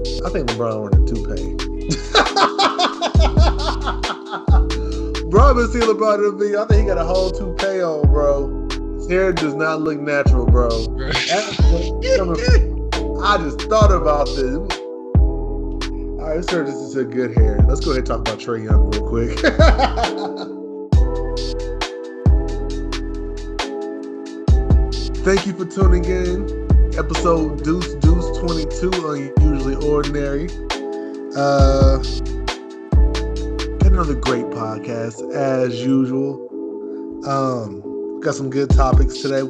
I think LeBron wanted a toupee. Bro, been seeing LeBron in the video. I think he got a whole toupee on, bro. His hair does not look natural, bro. I just thought about this. All right, let's turn this into good hair. Let's go ahead and talk about Trae Young real quick. Thank you for tuning in. Episode Duece 22 on Usually Ordinary. Another great podcast as usual. We got some good topics today.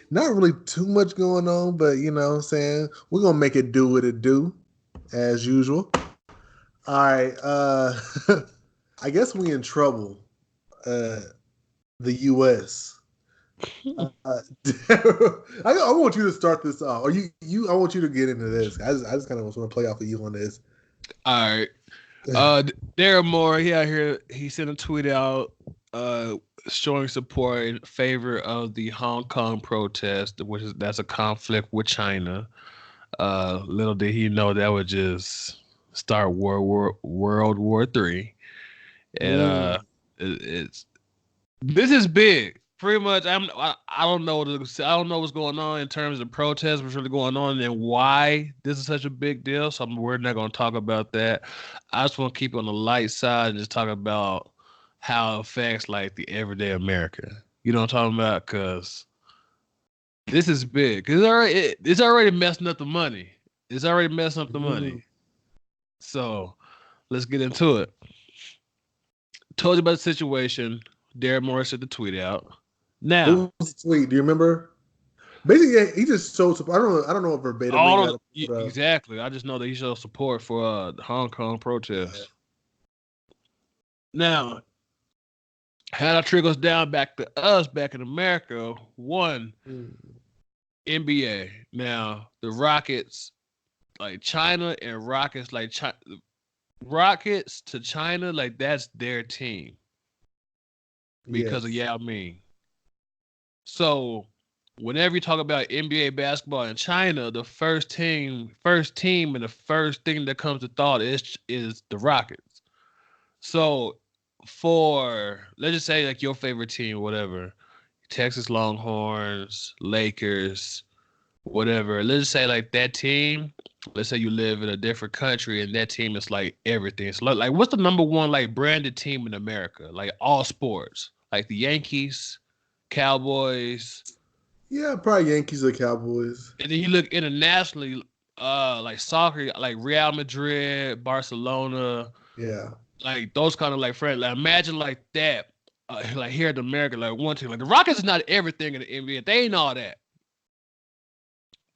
Not really too much going on, but you know what I'm saying? We're gonna make it do what it do, as usual. All right. I guess we in trouble. The US. I want you to start this off. Or I want you to get into this. I just kind of want to play off of you on this. All right. Daryl Moore, he out here, he sent a tweet out showing support in favor of the Hong Kong protest, that's a conflict with China. Little did he know that would just start World War III. And this is big. Pretty much, I don't know what's going on in terms of protests, what's really going on, and why this is such a big deal. So we're not going to talk about that. I just want to keep it on the light side and just talk about how it affects like the everyday America. You know what I'm talking about? Because this is big. Because it's already messing up the money. So let's get into it. Told you about the situation. Darren Morris sent the tweet out. Now, who was the tweet? Do you remember? Basically, he just showed support. I don't know if verbatim. Exactly. I just know that he showed support for the Hong Kong protest. Now, how that trickles down back to us back in America. One, NBA. Now, the Rockets, like China and Rockets, like Rockets to China, like that's their team. Because of Yao Ming. So whenever you talk about NBA basketball in China, the first team and the first thing that comes to thought is the Rockets. So for, let's just say like your favorite team, whatever, Texas Longhorns, Lakers, whatever. Let's just say like that team, let's say you live in a different country and that team is like everything. So like what's the number one like branded team in America? Like all sports. Like the Yankees, Cowboys. Yeah, probably Yankees or Cowboys. And then you look internationally, like soccer, like Real Madrid, Barcelona. Yeah. Like those kind of like friends. Like imagine like that, like here in America, like one team. Like the Rockets is not everything in the NBA. They ain't all that.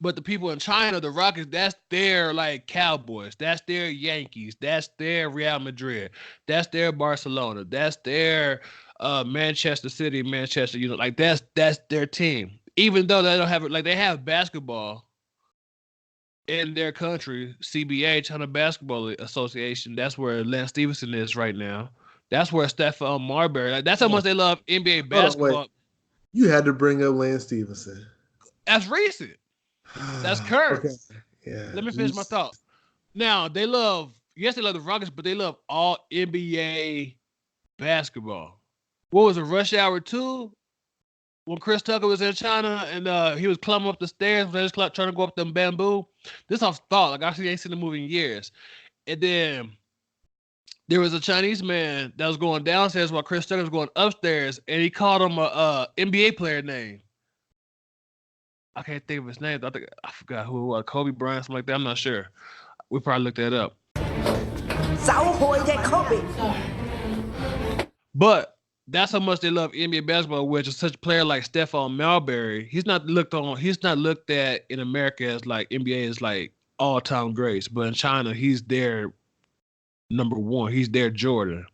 But the people in China, the Rockets, that's their like Cowboys. That's their Yankees. That's their Real Madrid. That's their Barcelona. That's their Manchester City, Manchester, like that's their team. Even though they don't have it, like they have basketball in their country, CBA, China Basketball Association. That's where Lance Stephenson is right now. That's where Steph Marbury. Like that's how much they love NBA basketball. You had to bring up Lance Stephenson. That's recent. That's current. Okay. Yeah. Let me finish my thought. Now they love the Rockets, but they love all NBA basketball. What was it, Rush Hour 2? When Chris Tucker was in China and he was climbing up the stairs when they was trying to go up them bamboo. This off thought. Like I actually ain't seen the movie in years. And then there was a Chinese man that was going downstairs while Chris Tucker was going upstairs, and he called him a NBA player name. I can't think of his name. I forgot who it was. Kobe Bryant, something like that. I'm not sure. We probably looked that up. But that's how much they love NBA basketball, which is such a player like Stephon Marbury. He's not looked at in America as like NBA is like all-time greats. But in China, he's their number one. He's their Jordan.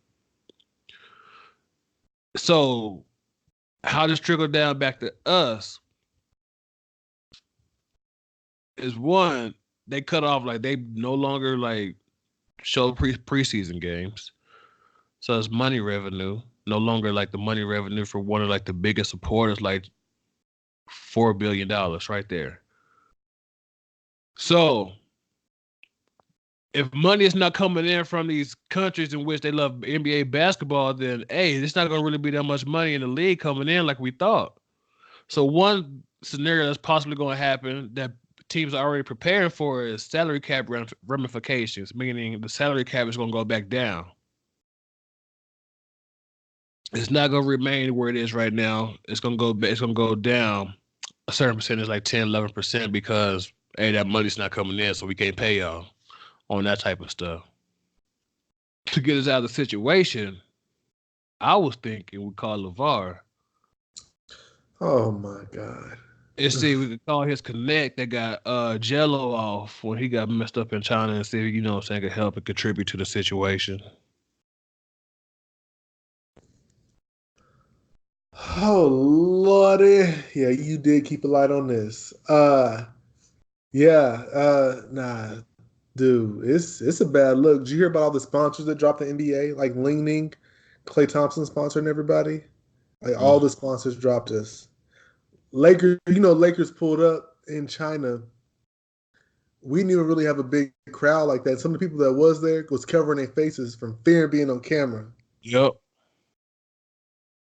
So how this trickled down back to us is one, they cut off, like they no longer like show preseason games. So it's money revenue. No longer like the money revenue for one of like the biggest supporters, like $4 billion right there. So if money is not coming in from these countries in which they love NBA basketball, then hey, it's not going to really be that much money in the league coming in like we thought. So one scenario that's possibly going to happen that teams are already preparing for is salary cap ramifications, meaning the salary cap is going to go back down. It's not going to remain where it is right now. It's going to go. It's going to go down a certain percentage, like 10, 11%, because hey, that money's not coming in, so we can't pay y'all on that type of stuff. To get us out of the situation, I was thinking we call Lavar. Oh my God. And see, we could call his connect that got Gelo off when he got messed up in China and see if, you know what I'm saying, could help and contribute to the situation. Oh Lordy. Yeah, you did keep a light on this. Nah. Dude, it's a bad look. Did you hear about all the sponsors that dropped the NBA? Like Ling, Klay Thompson sponsoring everybody? Like all the sponsors dropped us. Lakers, Lakers pulled up in China. We didn't even really have a big crowd like that. Some of the people that was there was covering their faces from fear of being on camera. Yep.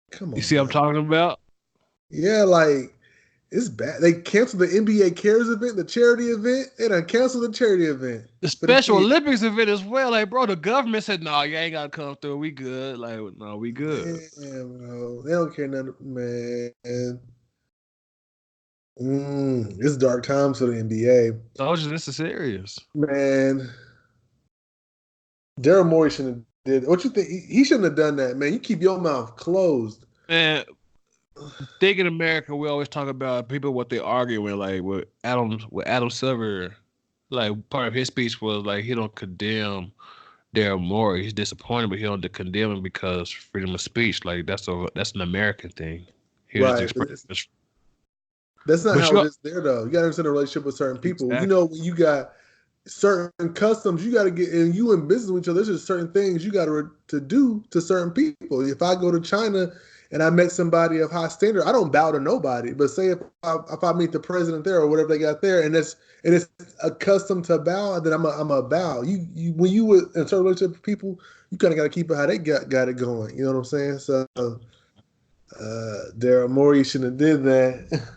Come on. You see what I'm talking about? Yeah, like it's bad. They canceled the NBA Cares event, the charity event. They done canceled the charity event. The Special Olympics event as well. Like, bro, the government said, no, you ain't got to come through. We good. Like, no, we good. Damn, bro. They don't care nothing, man. It's dark times for the NBA. This is serious. Man. Daryl Morey shouldn't have did. What you think? He shouldn't have done that, man. You keep your mouth closed. Man, think in America, we always talk about people what they argue with, like with Adam Silver. Like part of his speech was like he don't condemn Daryl Morey. He's disappointed, but he don't condemn him because freedom of speech. Like that's an American thing. Right. That's not how it is there, though. You got to understand a relationship with certain people. Exactly. You know, when you got certain customs, you got to get, and you in business with each other, there's just certain things you got to do to certain people. If I go to China and I met somebody of high standard, I don't bow to nobody. But say if I meet the president there or whatever they got there, and it's accustomed to bow, then I'm a bow. You when you in a certain relationship with people, you kind of got to keep it how they got it going. You know what I'm saying? So, Daryl Morey shouldn't have did that.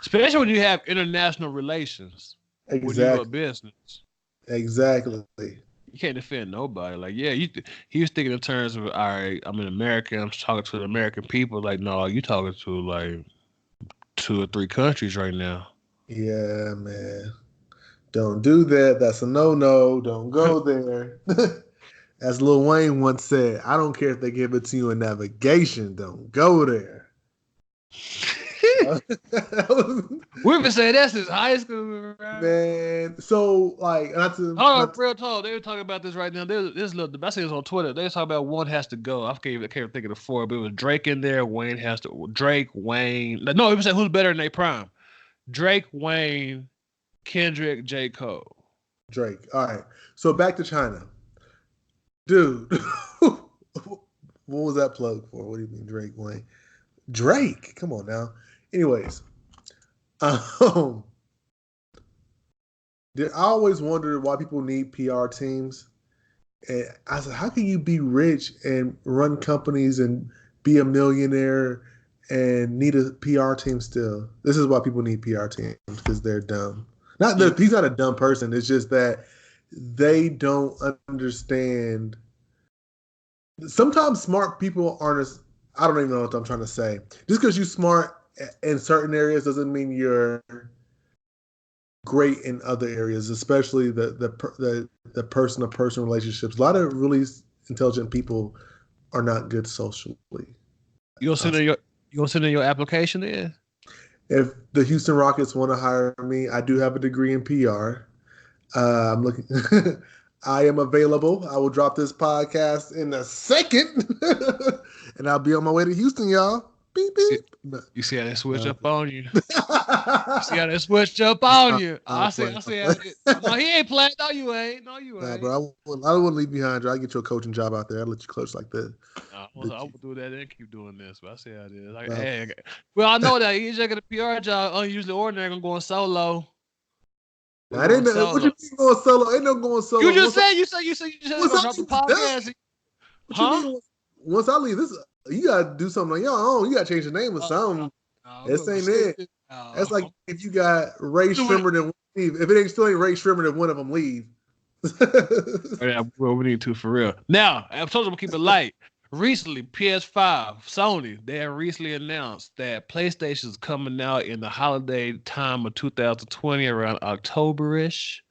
Especially when you have international relations. Exactly. When you're a business. Exactly. You can't defend nobody. Like, yeah, he was thinking in terms of, all right, I'm an American, I'm talking to the American people. Like, no, you talking to like 2 or 3 countries right now. Yeah, man. Don't do that. That's a no-no. Don't go there. As Lil Wayne once said, I don't care if they give it to you in navigation. Don't go there. We've been saying that since high school, man. So like, real talk. They were talking about this right now. There's the best thing is on Twitter. They were talking about one has to go. I can't think of the 4, but it was Drake in there. Wayne has to. Drake, Wayne. No, it was like who's better in their prime? Drake, Wayne, Kendrick, J. Cole. Drake. All right. So back to China, dude. What was that plug for? What do you mean, Drake, Wayne? Drake. Come on now. Anyways, I always wondered why people need PR teams. And I said, how can you be rich and run companies and be a millionaire and need a PR team still? This is why people need PR teams, because they're dumb. He's not a dumb person. It's just that they don't understand. Sometimes smart people aren't as, I don't even know what I'm trying to say. Just because you're smart in certain areas doesn't mean you're great in other areas, especially the person-to-person relationships. A lot of really intelligent people are not good socially. You gonna send in your application in? If the Houston Rockets want to hire me, I do have a degree in PR. I'm looking. I am available. I will drop this podcast in a second, and I'll be on my way to Houston, y'all. Beep, beep. You see how they switch up on you? You see how they switch up on you? I see how no, he ain't playing. No, you ain't. Nah, bro, I wouldn't leave behind you. I'll get you a coaching job out there. I'll let you coach like that. I will do that and keep doing this, but I see how it is. Like, hey, well, I know that he's taking a PR job, unusually ordinary, gonna go solo. We're I going didn't know. What solo. you mean going solo? Ain't no going solo. You just said you said you're gonna drop the podcast. What you mean? Once I leave this, you gotta do something on your own. You gotta change the name or something. This ain't it. That's like if you got Ray Shrimmer then leave. If it ain't still ain't Ray Shrimmer, then one of them leave. Yeah, well, we need to for real. Now, I told you to keep it light. Recently, PS5, Sony, they have recently announced that PlayStation is coming out in the holiday time of 2020, around October-ish.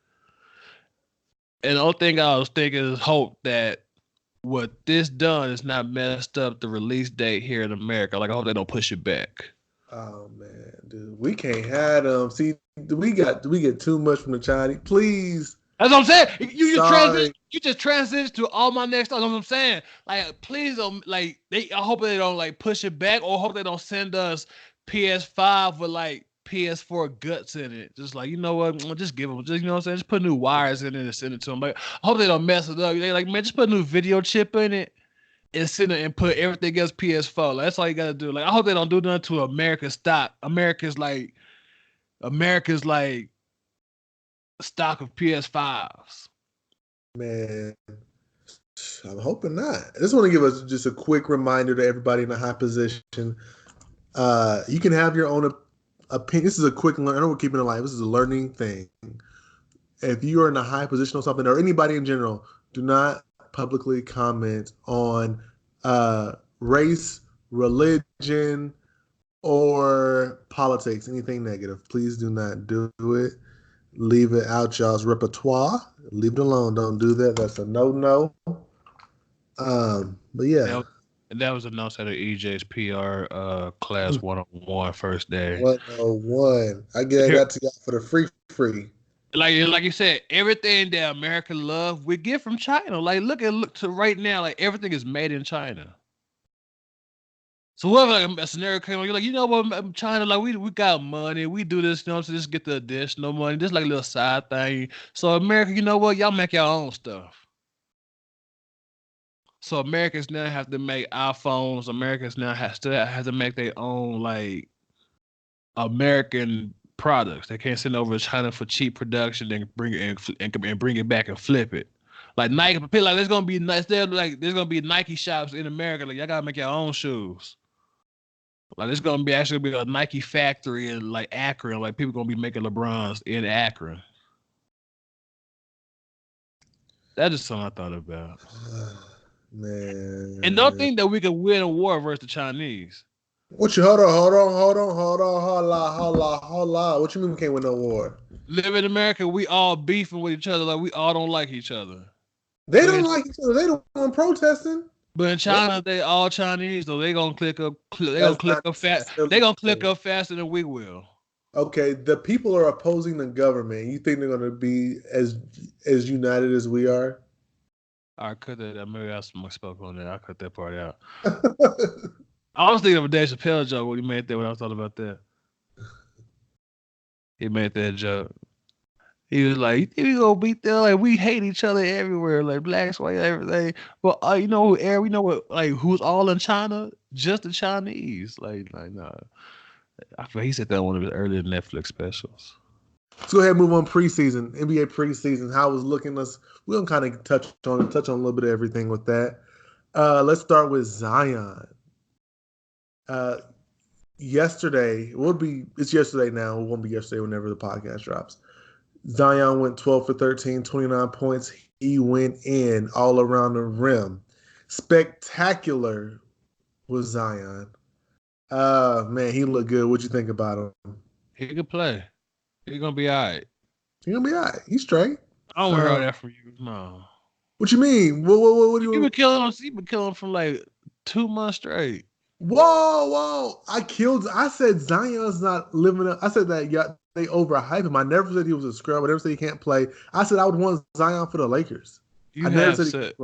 And the only thing I was thinking is hope that what this done is not messed up the release date here in America. Like, I hope they don't push it back. Oh man, dude, we can't have them. See, we get too much from the Chinese. Please. That's what I'm saying. You just transition to all my next stuff. That's what I'm saying. Like, please don't I hope they don't like push it back, or hope they don't send us PS5 with like PS4 guts in it. Just like, you know what? Just give them. Just, you know what I'm saying. Just put new wires in it and send it to them. Like, I hope they don't mess it up. They like, man, just put a new video chip in it and send it and put everything else PS4. Like, that's all you gotta do. Like, I hope they don't do nothing to America's stock. America's stock of PS5s. Man, I'm hoping not. I just want to give us just a quick reminder to everybody in a high position. You can have your own opinion. This is a quick learn. I know we're keeping it alive. This is a learning thing. If you are in a high position or something, or anybody in general, do not publicly comment on race, religion, or politics, anything negative. Please do not do it. Leave it out y'all's repertoire. Leave it alone. Don't do that. That's a no. But yeah. That was announced at EJ's PR class 101 first day. 101. I got to go for the free. Like you said, everything that America loves, we get from China. Like look to right now, like everything is made in China. So what if like a scenario came on, you're like, you know what, China, like we got money, we do this, you know, so just get the additional money, just like a little side thing. So America, you know what, y'all make your own stuff. So Americans now have to make iPhones. Americans now have to make their own like American products. They can't send over to China for cheap production and bring it back and flip it. Like Nike, like there's gonna be Nike shops in America. Like y'all gotta make your own shoes. Like there's gonna be a Nike factory in like Akron. Like people gonna be making LeBrons in Akron. That is something I thought about. Man. And don't think that we could win a war versus the Chinese. What you hold on. What you mean we can't win no war? Live in America, we all beefing with each other. Like we all don't like each other. They don't like each other. They don't want protesting. But in China, they all Chinese, so they gonna click up. They gonna click up fast. They gonna click up faster than we will. Okay, the people are opposing the government. You think they're gonna be as united as we are? I cut that. Maybe I spoke on that. I cut that part out. I was thinking of a Dave Chappelle joke when he made that. When I thought about that, he made that joke. He was like, "You think we gonna beat them? Like we hate each other everywhere, like blacks, white, everything." But you know, we know what, like who's all in China? Just the Chinese. Like no. I feel he said that on one of his earlier Netflix specials. Let's go ahead and move on. Preseason, NBA preseason. How it was looking? We're gonna kind of touch on a little bit of everything with that. Let's start with Zion. Yesterday, it's yesterday now. It won't be yesterday whenever the podcast drops. Zion went 12 for 13, 29 points. He went in all around the rim. Spectacular was Zion. Man, he looked good. What'd you think about him? He could play. He's gonna be all right. He's gonna be all right. He's straight. I don't heard that from you. No. What you mean? What do you? He been killing him. He been killing him from like 2 months straight. Whoa! I said Zion's not living up. I said that they overhype him. I never said he was a scrub. I never said he can't play. I said I would want Zion for the Lakers. You have said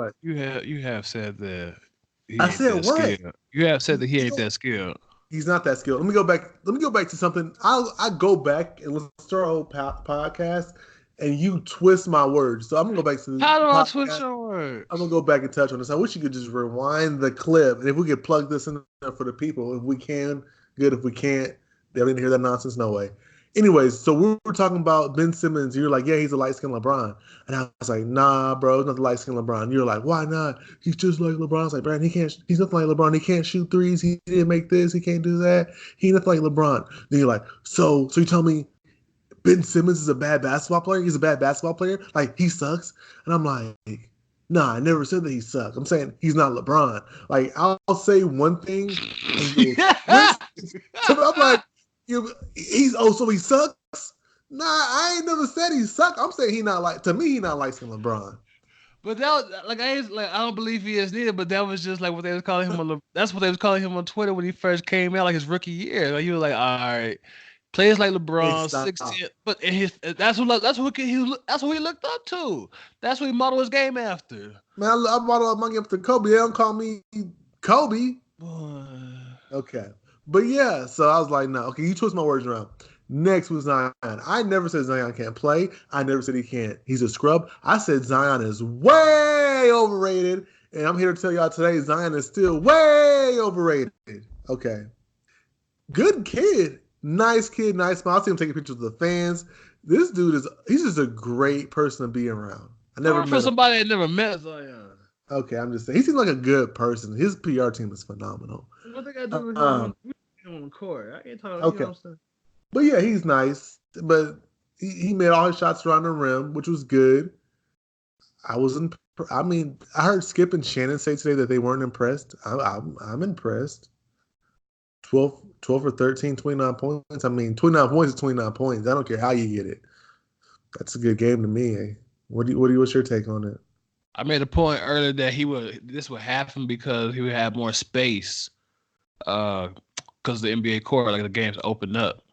that. I said what? Skilled. You have said that he ain't that skilled. He's not that skilled. Let me go back to something. I go back and listen to our old podcast, and you twist my words. So I'm gonna go back to how do I twist your words? I'm gonna go back and touch on this. I wish you could just rewind the clip, and if we could plug this in there for the people, if we can, good. If we can't, they don't need to hear that nonsense. No way. Anyways, so we were talking about Ben Simmons. You're like, yeah, he's a light-skinned LeBron. And I was like, nah, bro, he's not the light-skinned LeBron. You're like, why not? He's just like LeBron. I was like, Brandon, he's nothing like LeBron. He can't shoot threes. He didn't make this. He can't do that. He's nothing like LeBron. Then you're like, so you tell me Ben Simmons is a bad basketball player? He's a bad basketball player? Like, he sucks? And I'm like, nah, I never said that he sucks. I'm saying he's not LeBron. Like, I'll say one thing. And so I'm like, so he sucks? Nah, I ain't never said he sucked. I'm saying he not like LeBron. But that was like I don't believe he is neither. But that was just like what they was calling him. That's what they was calling him on Twitter when he first came out, like his rookie year. Like he was like, all right, plays like LeBron, 6'10", but that's what he looked up to. That's what he modeled his game after. Man, I modeled my game after Kobe. They don't call me Kobe. Boy. Okay. But yeah, so I was like, no, okay, you twist my words around. Next was Zion. I never said Zion can't play. I never said he can't. He's a scrub. I said Zion is way overrated. And I'm here to tell y'all today, Zion is still way overrated. Okay. Good kid. Nice kid, nice smile. I see him taking pictures with the fans. This dude he's just a great person to be around. I never met for somebody that never met Zion. Okay, I'm just saying. He seems like a good person. His PR team is phenomenal. What they got to do with him on the court? I can't talk. Okay. You know what I'm saying? But yeah, he's nice. But he made all his shots around the rim, which was good. I heard Skip and Shannon say today that they weren't impressed. I'm impressed. 12 for 13, 29 points. I mean, 29 points is 29 points. I don't care how you get it. That's a good game to me. Eh? What's your take on it? I made a point earlier that this would happen because he would have more space because the NBA court, like the games open up.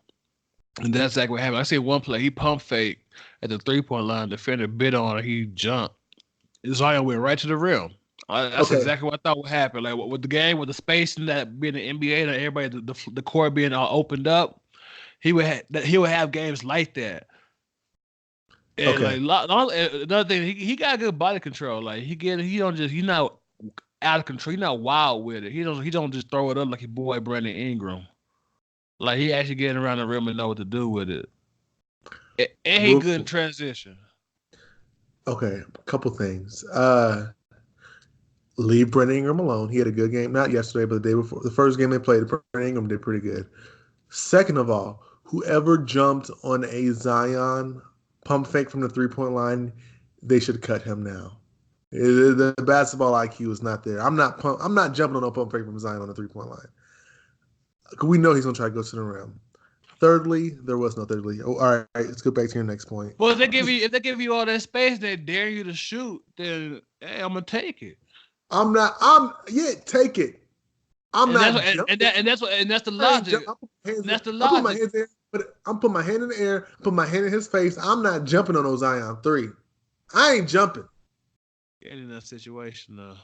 And that's exactly what happened. I see one play, he pump fake at the 3-point line, defender bit on it, he jumped. Zion went right to the rim. That's exactly what I thought would happen. Like with the game, with the space and that being the NBA and everybody, the court being all opened up, he would have games like that. And another thing, he got good body control. Like he's not out of control. He's not wild with it. He don't just throw it up like your boy Brandon Ingram. Like he actually getting around the rim and know what to do with it. And he good in transition. Okay, a couple things. Leave Brandon Ingram alone. He had a good game, not yesterday, but the day before. The first game they played, Brandon Ingram did pretty good. Second of all, whoever jumped on a Zion pump fake from the 3-point line, they should cut him now. The basketball IQ is not there. I'm not jumping on no pump fake from Zion on the 3-point line. We know he's gonna try to go to the rim. Thirdly, there was no thirdly. Oh, all right, let's go back to your next point. Well, if they give you all that space, they dare you to shoot, then hey, I'm gonna take it. Take it. That's the logic. That's the logic. I'm putting my hand in the air, put my hand in his face. I'm not jumping on those Zion 3. I ain't jumping. Get in that situation though.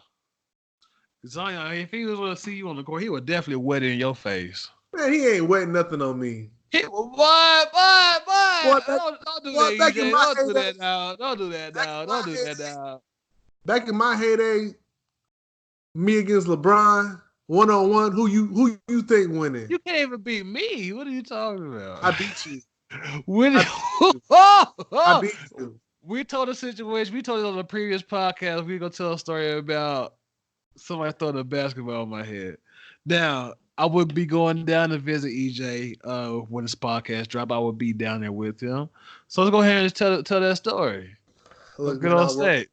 Zion, if he was going to see you on the court, he would definitely wet it in your face. Man, he ain't wetting nothing on me. What? Don't do that, EJ. Don't do that now. Don't do that now. Back in my heyday, me against LeBron, 1-on-1, who you think winning? You can't even beat me. What are you talking about? I beat you. I beat you. We told a situation. We told it on the previous podcast. We're going to tell a story about somebody throwing a basketball in my head. Now, I would be going down to visit EJ when this podcast dropped. I would be down there with him. So let's go ahead and tell that story. Let's get on stage.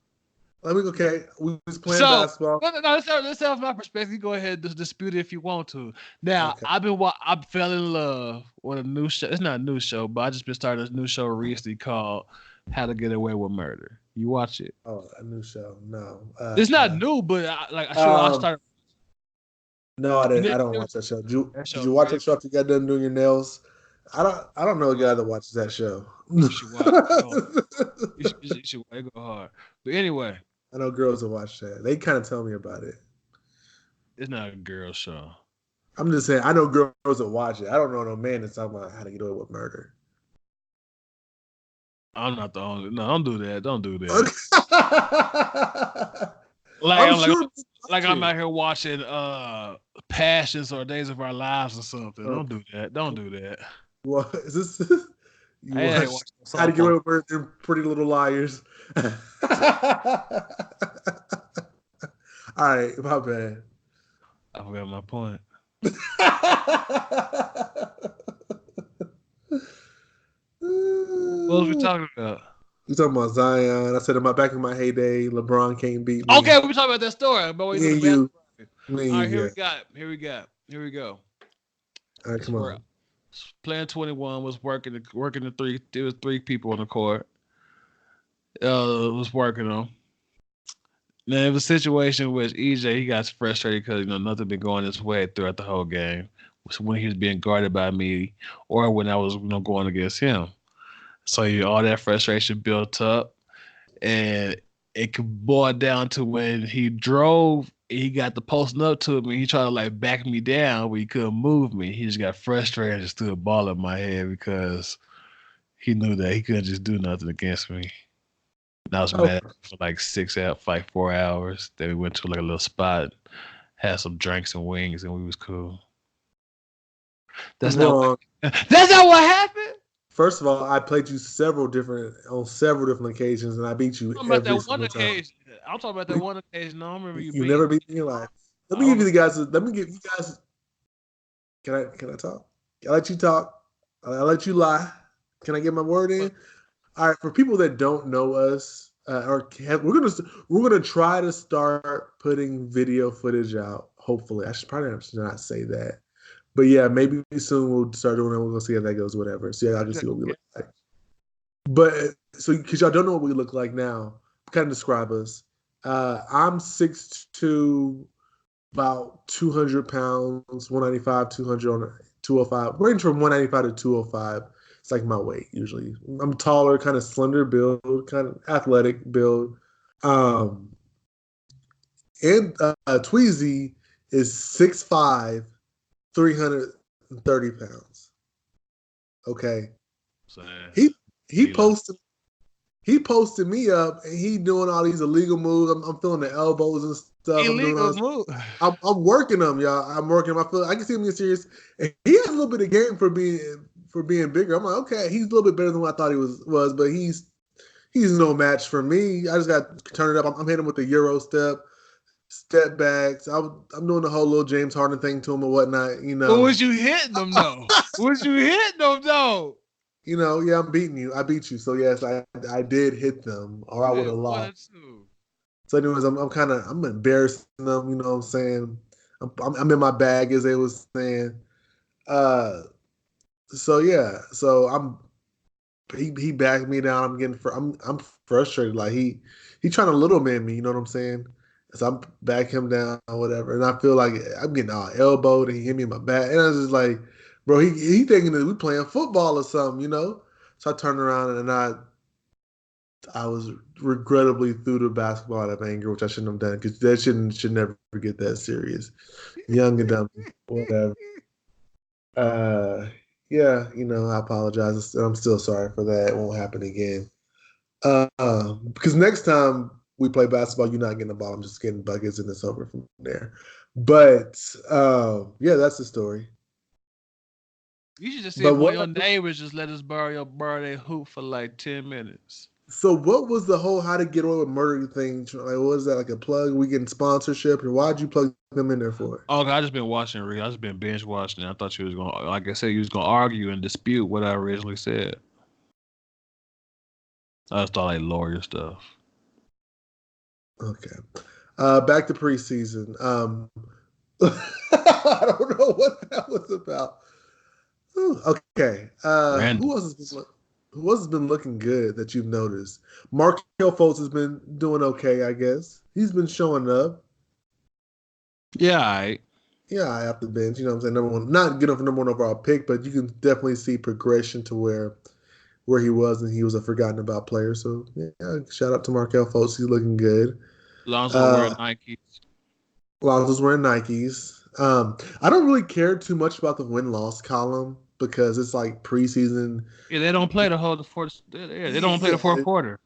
Okay, we was playing basketball. Let's have my perspective. You go ahead and dispute it if you want to. Now, okay. I fell in love with a new show. It's not a new show, but I just been starting a new show recently called How to Get Away with Murder. You watch it? Oh, a new show? No. It's not new, but I started. No, I didn't. I don't watch that show. Did you watch that show after you got done doing your nails? I don't know a guy that watches that show. You should watch it. You should watch it. Go hard. But anyway. I know girls that watch that. They kind of tell me about it. It's not a girl show. I'm just saying, I know girls that watch it. I don't know no man that's talking about How to Get Away with Murder. I'm not the only. No, don't do that. Don't do that. I'm out here watching Passions or Days of Our Lives or something. Don't do that. Don't do that. Well, is You I ain't watched watching How to Get Away softball. with Murder and Pretty Little Liars. All right, my bad. I forgot my point. What was we talking about? You talking about Zion? I said in my back in my heyday, LeBron can't beat me. Okay, we're talking about that story. But we Me do the and you. basketball. Me and All you, right, here yeah. we go. All right, come on. Playing 21 was working the three. There was three people on the court. Was working on. Now it was a situation in which EJ he got frustrated because nothing been going his way throughout the whole game. So when he was being guarded by me, or when I was going against him. So all that frustration built up, and it could boil down to when he drove. He got the posting up to me. He tried to like back me down, but he couldn't move me. He just got frustrated and just threw a ball in my head because he knew that he couldn't just do nothing against me. And I was Oh, mad for like 4 hours. Then we went to like a little spot, had some drinks and wings, and we was cool. That's wrong. That's not what happened. First of all, I played you on several different occasions, and I beat you every single time. I'm talking about that one occasion. No, I remember you You beating never me. beat me in your life. Let me give you guys. Can I talk? I let you talk. I let you lie. Can I get my word in? All right. For people that don't know us, we're gonna try to start putting video footage out. Hopefully, I should not say that. But yeah, maybe soon we'll start doing it. We're gonna see how that goes. Whatever. So yeah, I'll just see what we look like. But so because y'all don't know what we look like now, kind of describe us. I'm 6'2", about 200 pounds, 195, 200 on 205, range from 195 to 205. It's like my weight usually. I'm taller, kind of slender build, kind of athletic build. And Tweezy is 6'5", 330 pounds. Okay. He posted me up, and he doing all these illegal moves. I'm feeling the elbows and stuff. Illegal move. I'm working them, y'all. I'm working them. I can see him being serious. And he has a little bit of game for being bigger. I'm like, okay, he's a little bit better than what I thought he was, but he's no match for me. I just got to turn it up. I'm hitting him with the Euro step backs. I'm doing the whole little James Harden thing to him and whatnot. But was you hitting them though? Yeah, I'm beating you. I beat you. So yes, I did hit them, or I would have lost. So anyways, I'm embarrassing them. You know what I'm saying? I'm in my bag, as they was saying. So yeah, so he backed me down. I'm frustrated. Like he trying to little man me. You know what I'm saying? So I'm back him down or whatever, and I feel like I'm getting all elbowed, and he hit me in my back, and I was just like, bro, he thinking that we playing football or something, So I turned around and I was regrettably threw the basketball out of anger, which I shouldn't have done because that should never get that serious. Young and dumb, whatever. Yeah, I apologize. I'm still sorry for that. It won't happen again. Because next time we play basketball, you're not getting the ball. I'm just getting buckets, and it's over from there. But yeah, that's the story. You should just see if one of your neighbors just let us borrow their hoop for like 10 minutes. So what was the whole How to Get Away with Murder thing? Like, was that like a plug? We getting sponsorship, or why'd you plug them in there for? Oh, I just been watching. I just been binge watching. I thought you was gonna, like I said, you was gonna argue and dispute what I originally said. I just thought like lawyer stuff. Okay, back to preseason. I don't know what that was about. Ooh, okay, who else has been looking good that you've noticed? Markelle Fultz has been doing okay, I guess. He's been showing up. Yeah, all right. Yeah, off the bench. You know what I'm saying? Number one, not good enough for number one overall pick, but you can definitely see progression to where he was, and he was a forgotten about player. So yeah, shout out to Markelle Fultz. He's looking good. Lonzo's wearing Nikes. Lonzo's wearing Nikes. I don't really care too much about the win-loss column because it's like preseason. Yeah, they don't play the fourth. They don't play the fourth quarter.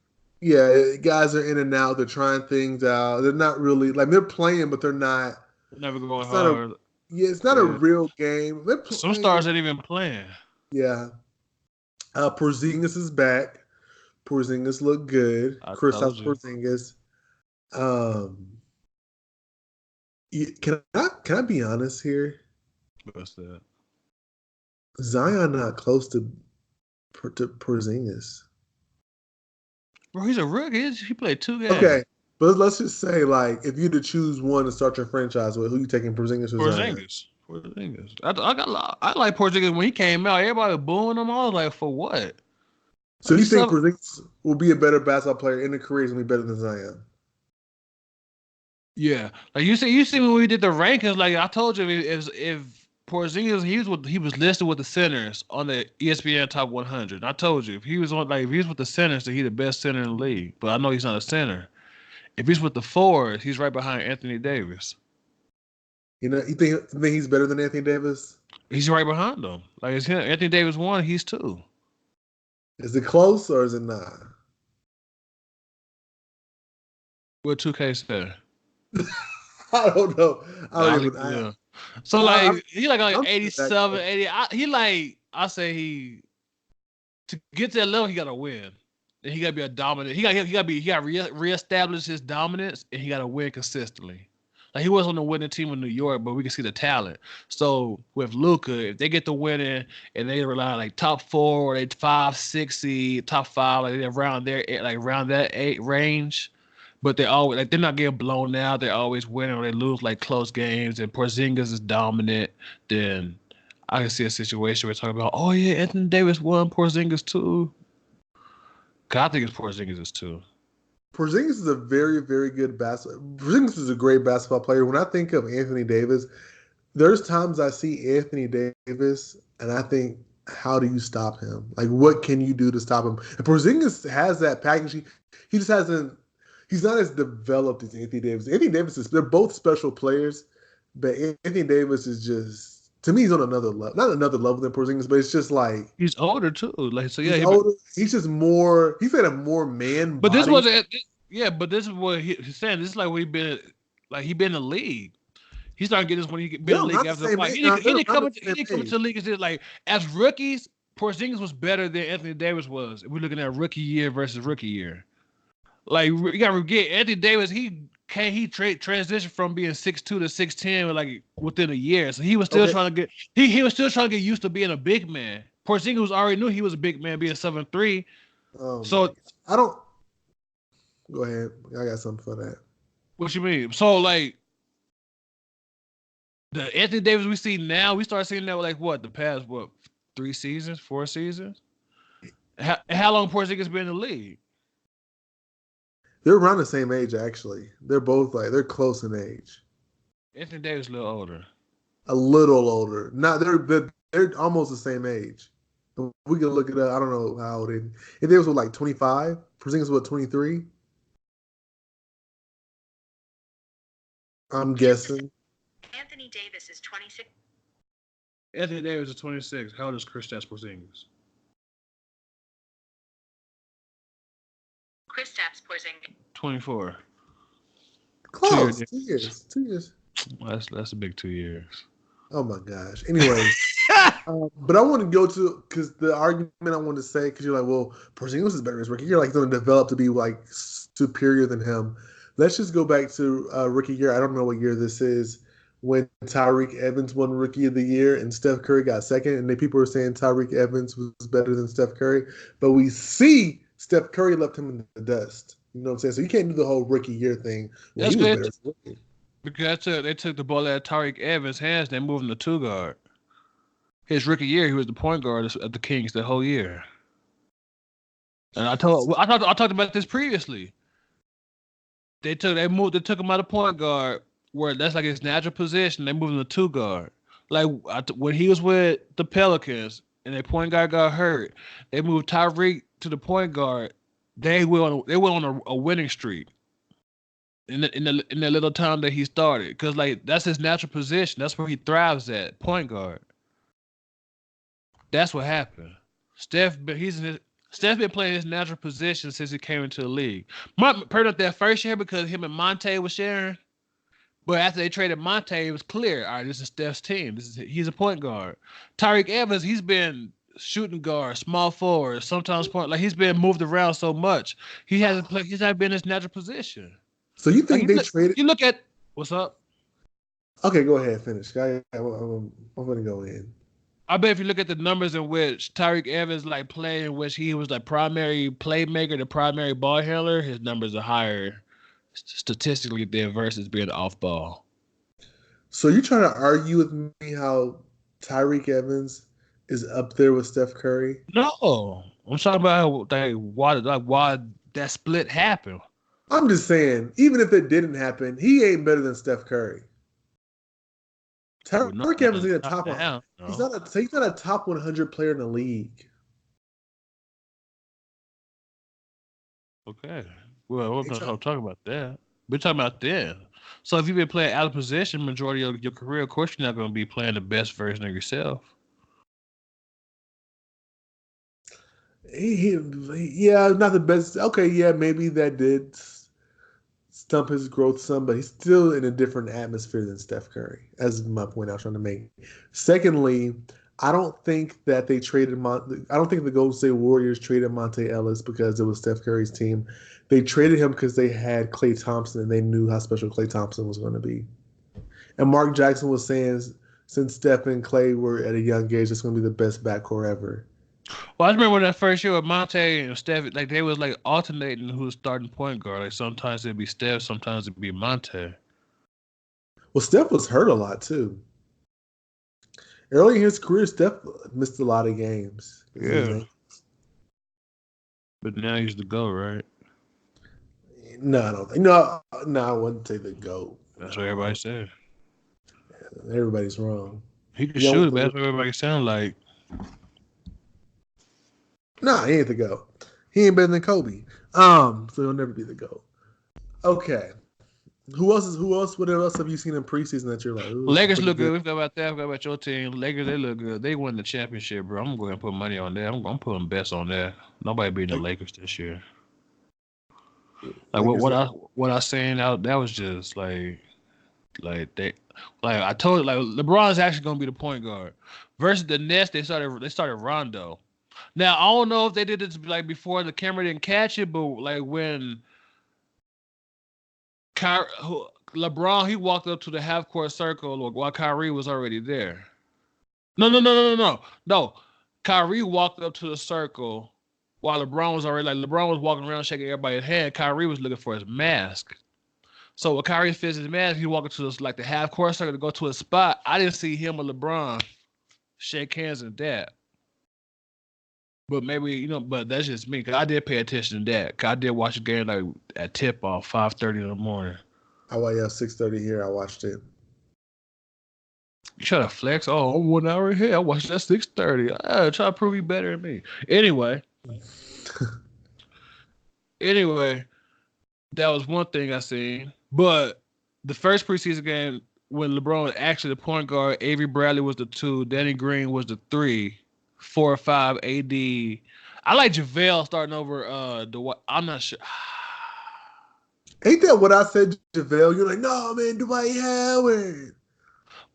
Yeah, guys are in and out. They're trying things out. They're not really like they're playing, but they're not. They're never going hard. It's not a real game. Some stars ain't even playing. Yeah. Porzingis is back. Porzingis looked good. I told Kristaps you. Porzingiz. Um, can I be honest here? What's that? Zion not close to Porzingis. Bro, he's a rookie. He played 2 games. Okay, but let's just say, like, if you had to choose one to start your franchise with, who you taking, Porzingis or Zion? Porzingis. I like Porzingis when he came out. Everybody was booing him. I was like, for what? So Like, you think Porzingis will be a better basketball player in the career? He's gonna be better than Zion? Yeah, like you see when we did the rankings. Like I told you, if Porzingis he was listed with the centers on the ESPN Top 100. I told you if he was with the centers, then he's the best center in the league. But I know he's not a center. If he's with the fours, he's right behind Anthony Davis. You know, you think he's better than Anthony Davis? He's right behind him. Like it's him. Anthony Davis 1, he's 2. Is it close or is it not? What 2K said? I don't know. I don't even. Yeah. So like he like I'm 87, 80. I say he to get to that level he gotta win. And he gotta be a dominant. He gotta reestablish his dominance and he gotta win consistently. Like he was on the winning team in New York, but we can see the talent. So with Luka, if they get the winning and they rely on like top 4 or they 5, 6 seed, top 5, like they're around there, like around that 8 range. But they always like they're not getting blown out. They're always winning or they lose like close games. And Porzingis is dominant. Then I can see a situation where we're talking about, oh yeah, Anthony Davis 1, Porzingis 2. Cause I think it's Porzingis 2. Porzingis is a very, very good basketball. Porzingis is a great basketball player. When I think of Anthony Davis, there's times I see Anthony Davis and I think, how do you stop him? Like, what can you do to stop him? And Porzingis has that package. He just hasn't. He's not as developed as Anthony Davis. Anthony Davis they're both special players, but Anthony Davis is just, to me, he's on another level. Not another level than Porzingis, but it's just like he's older too. Like so, yeah, he's older. He's just more. He's had a more man. But body. this wasn't. Yeah, but this is what he's saying. This is like he been in the league. He's starting to get this when he been in the league after the fight. He didn't come into the league and say like as rookies, Porzingis was better than Anthony Davis was. If we're looking at rookie year versus rookie year. Like you gotta forget Anthony Davis, he transitioned from being 6'2" to 6'10" like within a year. So he was still trying to get he was still trying to get used to being a big man. Porzingis already knew he was a big man being 7'3". So I don't go ahead. I got something for that. What you mean? So like the Anthony Davis we see now, we start seeing that like what the past 3 seasons, 4 seasons? How long Porzingis been in the league? They're around the same age, actually. They're both they're close in age. Anthony Davis a little older. A little older. Not they're almost the same age. But we can look it up. I don't know how old Anthony Davis was like 25. Porzingis was 23. I'm guessing. Anthony Davis is 26. Anthony Davis is 26. How old is Kristaps Porzingiz? Kristaps Porzingiz. 24. Close. 2 years. 2 years. Well, that's a big 2 years. Oh my gosh. Anyway, but I want to go to because the argument I want to say because you're like, well, Porzingis is better as rookie. You're like going to develop to be like superior than him. Let's just go back to rookie year. I don't know what year this is when Tyreke Evans won Rookie of the Year and Steph Curry got second, and people were saying Tyreke Evans was better than Steph Curry, but we see Steph Curry left him in the dust. You know what I'm saying? So you can't do the whole rookie year thing. That's good. Because they took the ball out of Tyreke Evans' hands, they moved him to 2 guard. His rookie year, he was the point guard of the Kings the whole year. And I talked about this previously. They took him out of point guard where that's like his natural position. They moved him to 2 guard. Like when he was with the Pelicans and their point guard got hurt, they moved Tyreke to the point guard. They went on a winning streak in the little time that he started because like that's his natural position. That's where he thrives at, point guard. That's what happened. Steph been playing his natural position since he came into the league. Paired up that first year because him and Monte was sharing. But after they traded Monte, it was clear. All right, this is Steph's team. He's a point guard. Tyreke Evans, he's been shooting guard, small forward, sometimes point. Like he's been moved around so much, he hasn't played. He's not been in his natural position. So you Like think they traded? You look at what's up. Okay, go ahead, finish. I'm gonna go in. I bet if you look at the numbers in which Tyreke Evans like played, in which he was like primary playmaker, the primary ball handler, his numbers are higher statistically than versus being off ball. So you're trying to argue with me how Tyreke Evans is up there with Steph Curry? No, I'm talking about why that split happened. I'm just saying, even if it didn't happen, he ain't better than Steph Curry. Tyreke Evans is a top. No. He's not a top 100 player in the league. Okay. Well, we're not talking about that. We're talking about that. So if you've been playing out of position majority of your career, of course you're not going to be playing the best version of yourself. Yeah, not the best. Okay, yeah, maybe that did stump his growth some, but he's still in a different atmosphere than Steph Curry, as my point I was trying to make. Secondly, I don't think that they traded I don't think the Golden State Warriors traded Monte Ellis because it was Steph Curry's team. They traded him because they had Klay Thompson and they knew how special Klay Thompson was going to be. And Mark Jackson was saying since Steph and Klay were at a young age, it's going to be the best backcourt ever. Well, I remember when that first year with Monte and Steph, like they was like alternating who's starting point guard. Like sometimes it'd be Steph, sometimes it'd be Monte. Well, Steph was hurt a lot too. Early in his career, Steph missed a lot of games. Yeah. But now he's the GOAT, right? No, I don't think. No, I wouldn't say the GOAT. That's what everybody said. Everybody's wrong. He can shoot it, but that's what everybody sound like. Nah, he ain't the GOAT. He ain't better than Kobe. So he'll never be the GOAT. Okay. Who else? What else have you seen in preseason that you're like? Lakers look good. We forgot about that. We forgot about your team. Lakers, they look good. They won the championship, bro. I'm going to put money on that. I'm putting bets on that. Nobody beating the Lakers this year. Like what I saying out, that was just like I told you, like LeBron's actually gonna be the point guard. Versus the Nets, they started Rondo. Now I don't know if they did this like before the camera didn't catch it, but like when LeBron, he walked up to the half court circle while Kyrie was already there. No. Kyrie walked up to the circle while LeBron was already LeBron was walking around shaking everybody's hand. Kyrie was looking for his mask. So when Kyrie fits his mask, he walked to the half court circle to go to a spot. I didn't see him or LeBron shake hands in that. But maybe, but that's just me. Because I did pay attention to that. Because I did watch the game like at tip-off, 5:30 in the morning. I watched 6:30 here. I watched it. You try to flex? Oh, I'm 1 hour ahead. I watched that 6:30. Try to prove you better than me. Anyway, that was one thing I seen. But the first preseason game, when LeBron was actually the point guard, Avery Bradley was the 2, Danny Green was the 3, 4 or 5 AD. I like JaVale starting over Dwight. I'm not sure. Ain't that what I said, JaVale? You're like, no, man, Dwight Howard.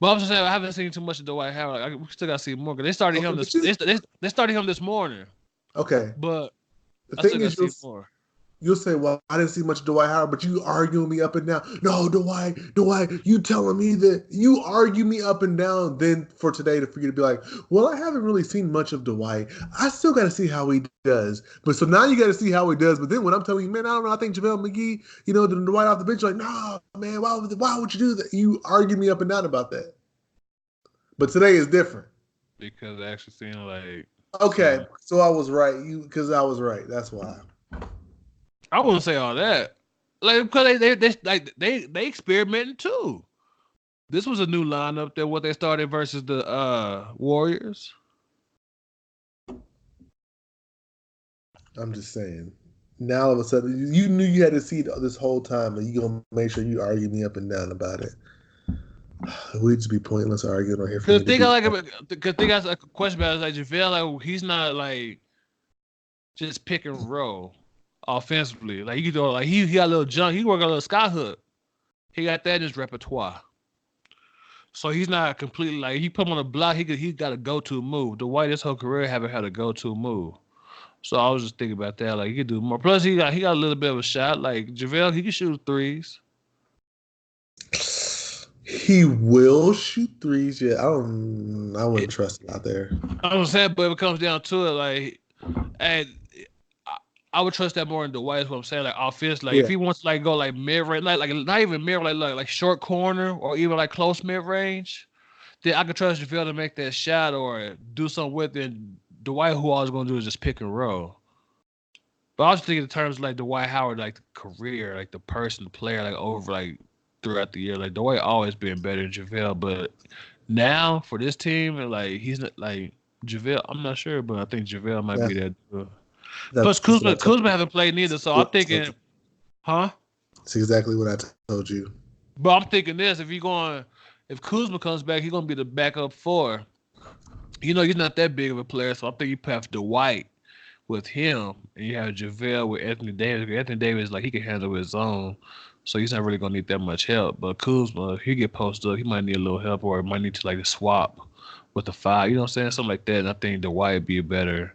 But I'm just saying, I haven't seen too much of Dwight Howard. We still got to see more. Cause they started him. They started him this morning. Okay. But the thing is, you'll say, well, I didn't see much of Dwight Howard, but you arguing me up and down. No, Dwight, you telling me that you argue me up and down. Then for today, for you to be like, well, I haven't really seen much of Dwight. I still got to see how he does. But so now you got to see how he does. But then when I'm telling you, man, I don't know, I think JaVale McGee, the Dwight off the bench, like, no, man, why would you do that? You argue me up and down about that. But today is different. Because I actually seen like. Okay, so I was right. Because I was right. That's why. I wouldn't say all that, because they experimenting too. This was a new lineup than what they started versus the Warriors. I'm just saying. Now all of a sudden, you knew you had to see it this whole time, and you gonna make sure you argue me up and down about it. We'd just be pointless arguing right here. Because the thing I got a question about is like JaVale, like he's not like just pick and roll. Offensively, like he got a little jump. He work a little sky hook. He got that in his repertoire. So he's not completely like he put him on the block. He got a go-to move. Dwight his whole career haven't had a go-to move. So I was just thinking about that. Like he could do more. Plus he got a little bit of a shot. Like JaVale, he can shoot threes. He will shoot threes. Yeah, I wouldn't trust him out there. I'm saying, but if it comes down to it, like, and I would trust that more in Dwight. Is what I'm saying. Like offense, like if he wants to like go like mid range, like not even mid, like short corner or even like close mid range, then I could trust JaVale to make that shot or do something with it. And Dwight, who all is gonna do is just pick and roll. But I was thinking in terms of like Dwight Howard, like the career, like the person, the player, like over like throughout the year. Like Dwight always been better than JaVale, but now for this team, and like he's not like JaVale. I'm not sure, but I think JaVale might be that. Plus Kuzma haven't played neither, so I'm thinking, huh? That's exactly what I told you. But I'm thinking this: if Kuzma comes back, he's gonna be the backup four. You know, he's not that big of a player, so I think you have Dwight with him, and you have JaVale with Anthony Davis. Anthony Davis, like he can handle his own, so he's not really gonna need that much help. But Kuzma, if he get posted up, he might need a little help, or he might need to like swap with the five. You know what I'm saying? Something like that. And I think Dwight would be a better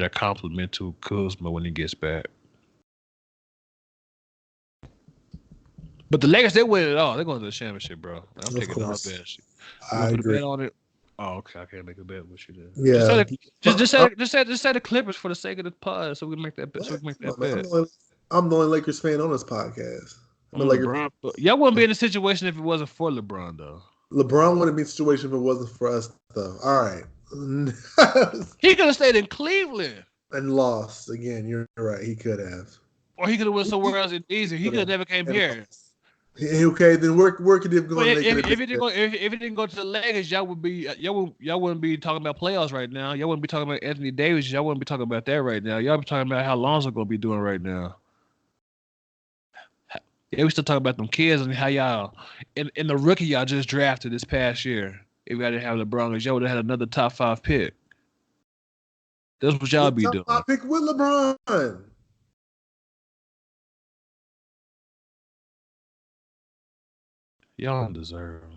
compliment to Kuzma when he gets back. But the Lakers, they win it all. They're going to the championship, bro. I'm taking all that shit. I agree. Bet on it? Oh, okay. I can't make a bet with you then. Yeah. Just say the Clippers for the sake of the pod, so we can make that bet. I'm the only Lakers fan on this podcast. Y'all wouldn't be in a situation if it wasn't for LeBron, though. LeBron wouldn't be in a situation if it wasn't for us, though. All right. He could have stayed in Cleveland and lost again. You're right. He could have, or he could have went somewhere else easy. He could have never came here. Okay, then where could he have gone? If it didn't go to the Lakers, y'all wouldn't be talking about playoffs right now. Y'all wouldn't be talking about Anthony Davis. Y'all wouldn't be talking about that right now. Y'all be talking about how Lonzo gonna be doing right now. Yeah, we still talking about them kids and how y'all in the rookie y'all just drafted this past year. If y'all didn't have LeBron, y'all would have had another top 5 pick. That's what y'all be doing. Top 5 pick with LeBron. Y'all don't deserve him.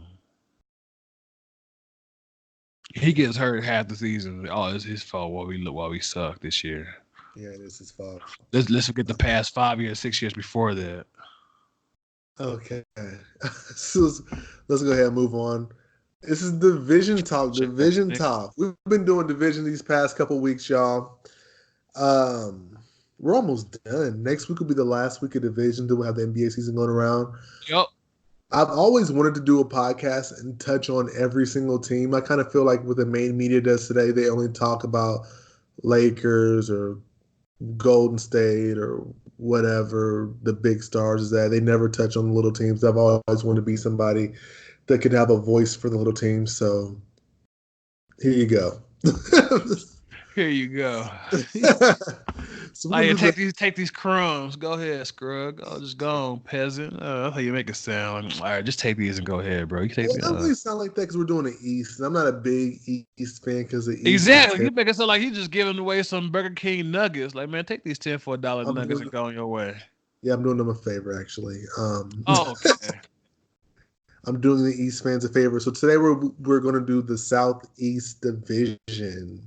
He gets hurt half the season. Oh, it's his fault while we suck this year. Yeah, it is his fault. Let's forget the past 5 years, 6 years before that. Okay. So let's go ahead and move on. This is division talk. Division talk. We've been doing division these past couple weeks, y'all. We're almost done. Next week will be the last week of division. Then we'll have the NBA season going around. Yep. I've always wanted to do a podcast and touch on every single team. I kind of feel like what the main media does today, they only talk about Lakers or Golden State or whatever the big stars is that. They never touch on the little teams. I've always wanted to be somebody that could have a voice for the little teams. So here you go. Here you go. So take these crumbs. Go ahead, Scrug. Oh, just go on, peasant. That's how you make it sound. All right, just take these and go ahead, bro. You take it doesn't really sound like that because we're doing the East. And I'm not a big East fan because the East. Exactly. You make it sound like you just giving away some Burger King nuggets. Like, man, take these $10 for $1 nuggets and go on your way. Yeah, I'm doing them a favor, actually. Okay. I'm doing the East fans a favor. So today we're going to do the Southeast Division.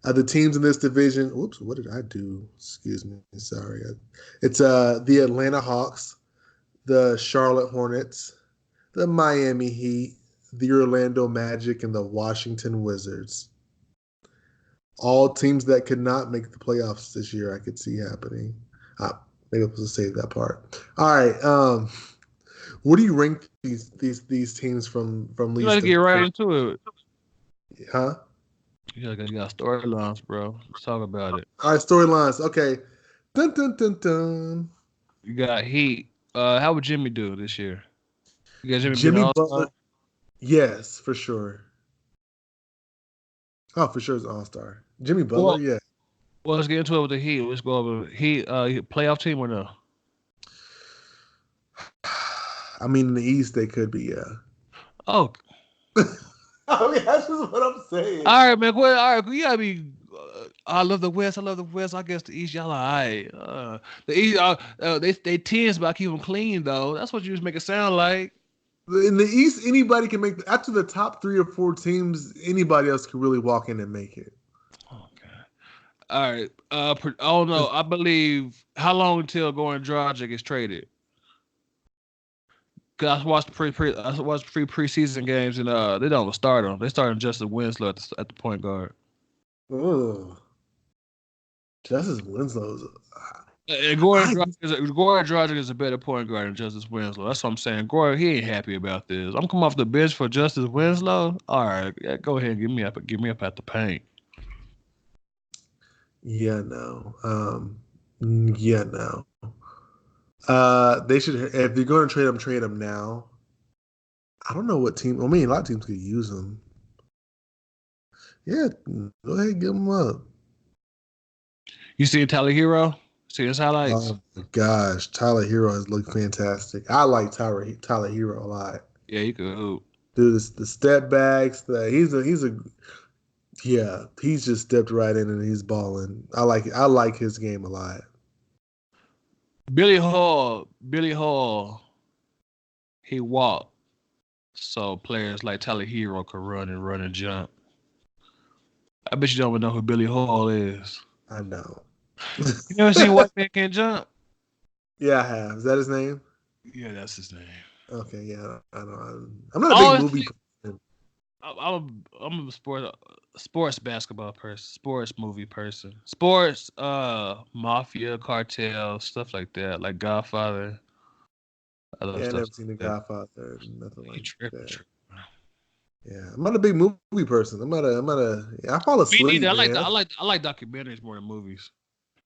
The teams in this division. Whoops, what did I do? Excuse me. Sorry. It's the Atlanta Hawks, the Charlotte Hornets, the Miami Heat, the Orlando Magic, and the Washington Wizards. All teams that could not make the playoffs this year, I could see happening. Maybe I'm supposed to save that part. All right. What do you rank these teams from least? You gotta get right into it. Huh? You got storylines, bro. Let's talk about it. All right, storylines. Okay. Dun dun dun dun. You got Heat. How would Jimmy do this year? You got Jimmy Butler. Yes, for sure. Oh, for sure, it's All-Star. Jimmy Butler, yeah. Well, let's get into it with the Heat. Let's go over Heat. Playoff team or no? I mean, in the East, they could be, yeah. Oh. I mean, that's just what I'm saying. All right, man. Well, all right, you gotta be. I love the West. I guess the East, y'all all right. The East, they tens, but I keep them clean though. That's what you just make it sound like. In the East, anybody can make after the top 3 or 4 teams. Anybody else can really walk in and make it. Okay. All right. Oh no, I believe. How long until Goran Dragic is traded? Cause I watched preseason games and they don't start him. They started Justin Winslow at the point guard. Ugh. Justice Winslow's. Goran Dragic is a better point guard than Justice Winslow. That's what I'm saying. Goran, he ain't happy about this. I'm coming off the bench for Justice Winslow. All right, yeah, go ahead and get me up at the paint. Yeah, no. Yeah, no. They should. If they're going to trade him now. I don't know what team. I mean, a lot of teams could use him. Yeah, go ahead and give him up. You see Tyler Hero? See his highlights? Oh my gosh, Tyler Hero has looked fantastic. I like Tyler Hero a lot. Yeah, you could hoop. Dude, the step backs, he's just stepped right in and he's balling. I like his game a lot. Billy Hall, he walked. So players like Tyler Hero could run and jump. I bet you don't even know who Billy Hall is. I know. You never seen White Man Can't Jump? Yeah, I have. Is that his name? Yeah, that's his name. Okay, yeah, I know. I'm not a big movie person. I'm a sports basketball person, sports movie person, sports mafia, cartel, stuff like that, like Godfather. I never seen The Godfather. Nothing like that. Trip. Yeah, I'm not a big movie person. I fall asleep. Me neither. I like documentaries more than movies.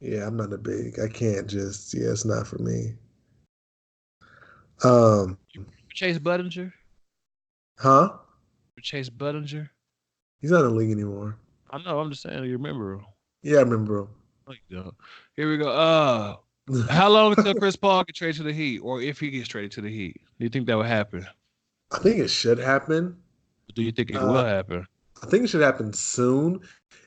Yeah, I'm not I can't just. Yeah, it's not for me. Chase Budinger. Huh? Chase Budinger. He's not in the league anymore. I know. I'm just saying. You remember him? Yeah, I remember him. No, you don't. Here we go. How long until Chris Paul gets traded to the Heat, or if he gets traded to the Heat? Do you think that would happen? I think it should happen. Do you think it will happen? I think it should happen soon.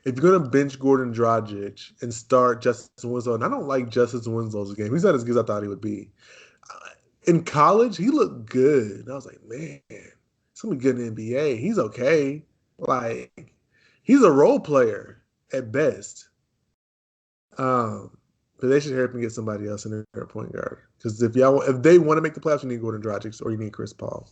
If you're going to bench Goran Dragic and start Justice Winslow, and I don't like Justice Winslow's game. He's not as good as I thought he would be. In college, he looked good. And I was like, man, he's going to be good in the NBA. He's okay. Like, he's a role player at best. But they should help him get somebody else in their point guard. Because if they want to make the playoffs, you need Goran Dragic or you need Chris Paul.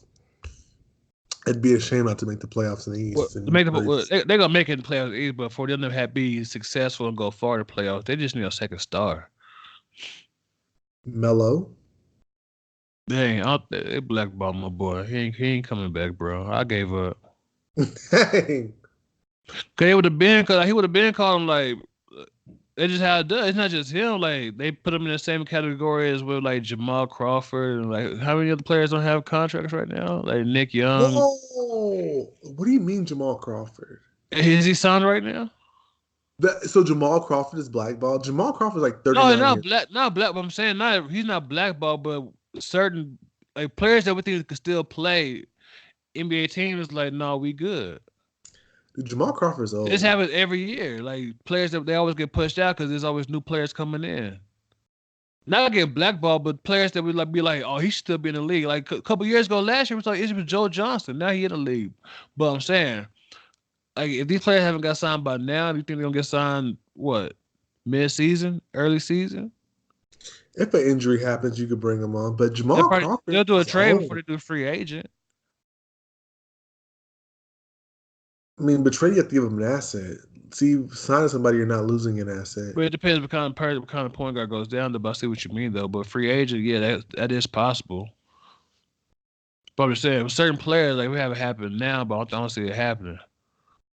It'd be a shame not to make the playoffs in the East. They're gonna make it in the playoffs in the East, but for them to be successful and go far in the playoffs, they just need a second star. Melo. They blackball my boy. He ain't coming back, bro. I gave up. Hey. Cause he would have been calling him like. It's just how it does. It's not just him. Like they put him in the same category as with like Jamal Crawford and like how many other players don't have contracts right now? Like Nick Young. Whoa. What do you mean Jamal Crawford? Is he signed right now? So Jamal Crawford is blackballed. Jamal Crawford's like 39. No, not black. But I'm saying he's not blackballed, but certain like players that we think could still play. NBA team is like, no, we good. Dude, Jamal Crawford's old. This happens every year. Like players that they always get pushed out because there's always new players coming in. Not get blackballed, but players that would like be like, oh, he should still be in the league. Like a couple years ago, last year it was Joe Johnson. Now he in the league. But I'm saying, like, if these players haven't got signed by now, do you think they're gonna get signed? What, mid-season, early season? If an injury happens, you could bring them on. But Jamal Crawford, they'll do a trade before they do a free agent. I mean, but trade, you have to give them an asset. See, signing somebody, you're not losing an asset. But it depends what kind of point guard goes down. But I see what you mean, though. But free agent, yeah, that is possible. But I'm just saying, with certain players, like we have it happen now, but I don't see it happening.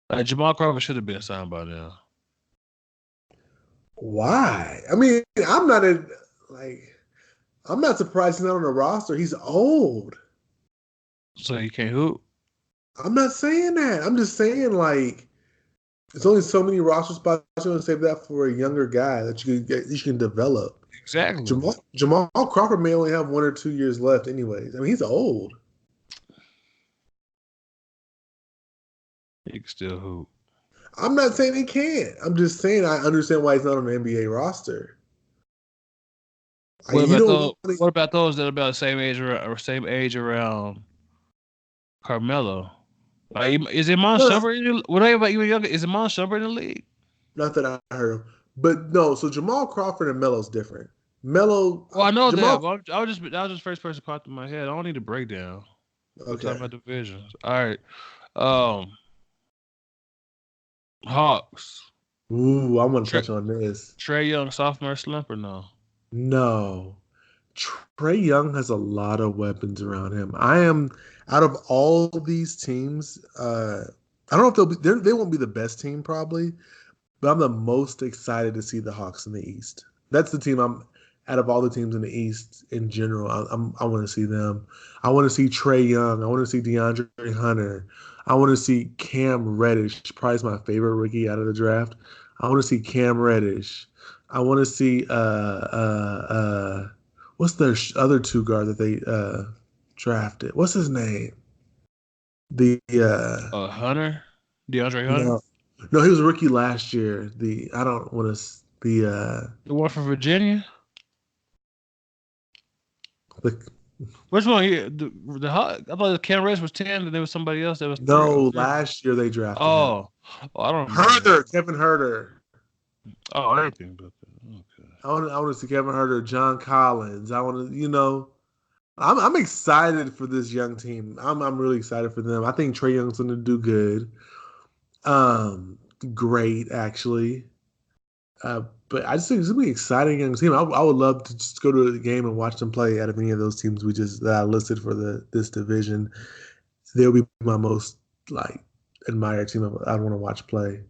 Like Jamal Crawford should have been signed by now. Why? I mean, I'm not surprised he's not on the roster. He's old. So he can't hoop. I'm not saying that. I'm just saying, like, there's only so many roster spots. You're going to save that for a younger guy that you can develop. Exactly. Jamal Crawford may only have 1 or 2 years left anyways. I mean, he's old. He can still hoop. I'm not saying he can't. I'm just saying I understand why he's not on the NBA roster. What about those that are about the same age around Carmelo. Like, is Iman No, Shumpert? What about even younger? Is Iman Shumpert in the league? not that I heard of. But no, so Jamal Crawford and Melo's different. Melo, Well, I know that, Jamal. but I was just that was just first person popped in my head. I don't need a breakdown. We're Okay. talking about divisions. All right. Um, Hawks. Ooh, I want to Tra- touch on this. Trae Young, sophomore slump or no? No. Trae Young has a lot of weapons around him. I am out of all these teams. I don't know if they won't be the best team probably, but I'm the most excited to see the Hawks in the East. That's the team I'm out of all the teams in the East in general. I want to see them. I want to see Trae Young. I want to see DeAndre Hunter. I want to see Cam Reddish. Probably is my favorite rookie out of the draft. I want to see Cam Reddish. I want to see what's their other two guard that they drafted? What's his name? The Hunter, DeAndre Hunter, no, no, he was a rookie last year. The I don't want to the one from Virginia. the Which one? The Hawks. I thought Cam Reddish was 10, and there was somebody else that was no, 3. last year they drafted him. Oh, I don't remember. Herder, Kevin Herder. Oh, everything but that. Okay. I want to see Kevin Herder, John Collins. I want to, I'm excited for this young team. I'm really excited for them. I think Trae Young's going to do good. Great actually. But I just think it's gonna be an exciting young team. I would love to just go to the game and watch them play out of any of those teams that I listed for this division. They'll be my most admired team I'd want to watch play.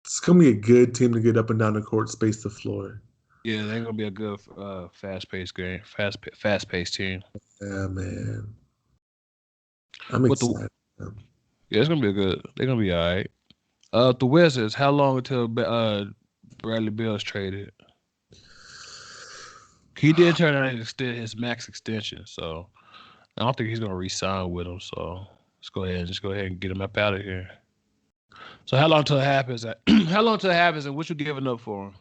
It's gonna be a good team to get up and down the court, space the floor. Yeah, they're gonna be a good, fast-paced game, fast-paced team. Yeah, man. I'm With the excited. Yeah, it's gonna be they're gonna be all right. The Wizards. How long until Bradley Beal is traded? He did turn out and extend his max extension, so I don't think he's gonna re-sign with him. So let's go ahead and get him up out of here. So how long till it happens? How long till it happens? And what you giving up for him?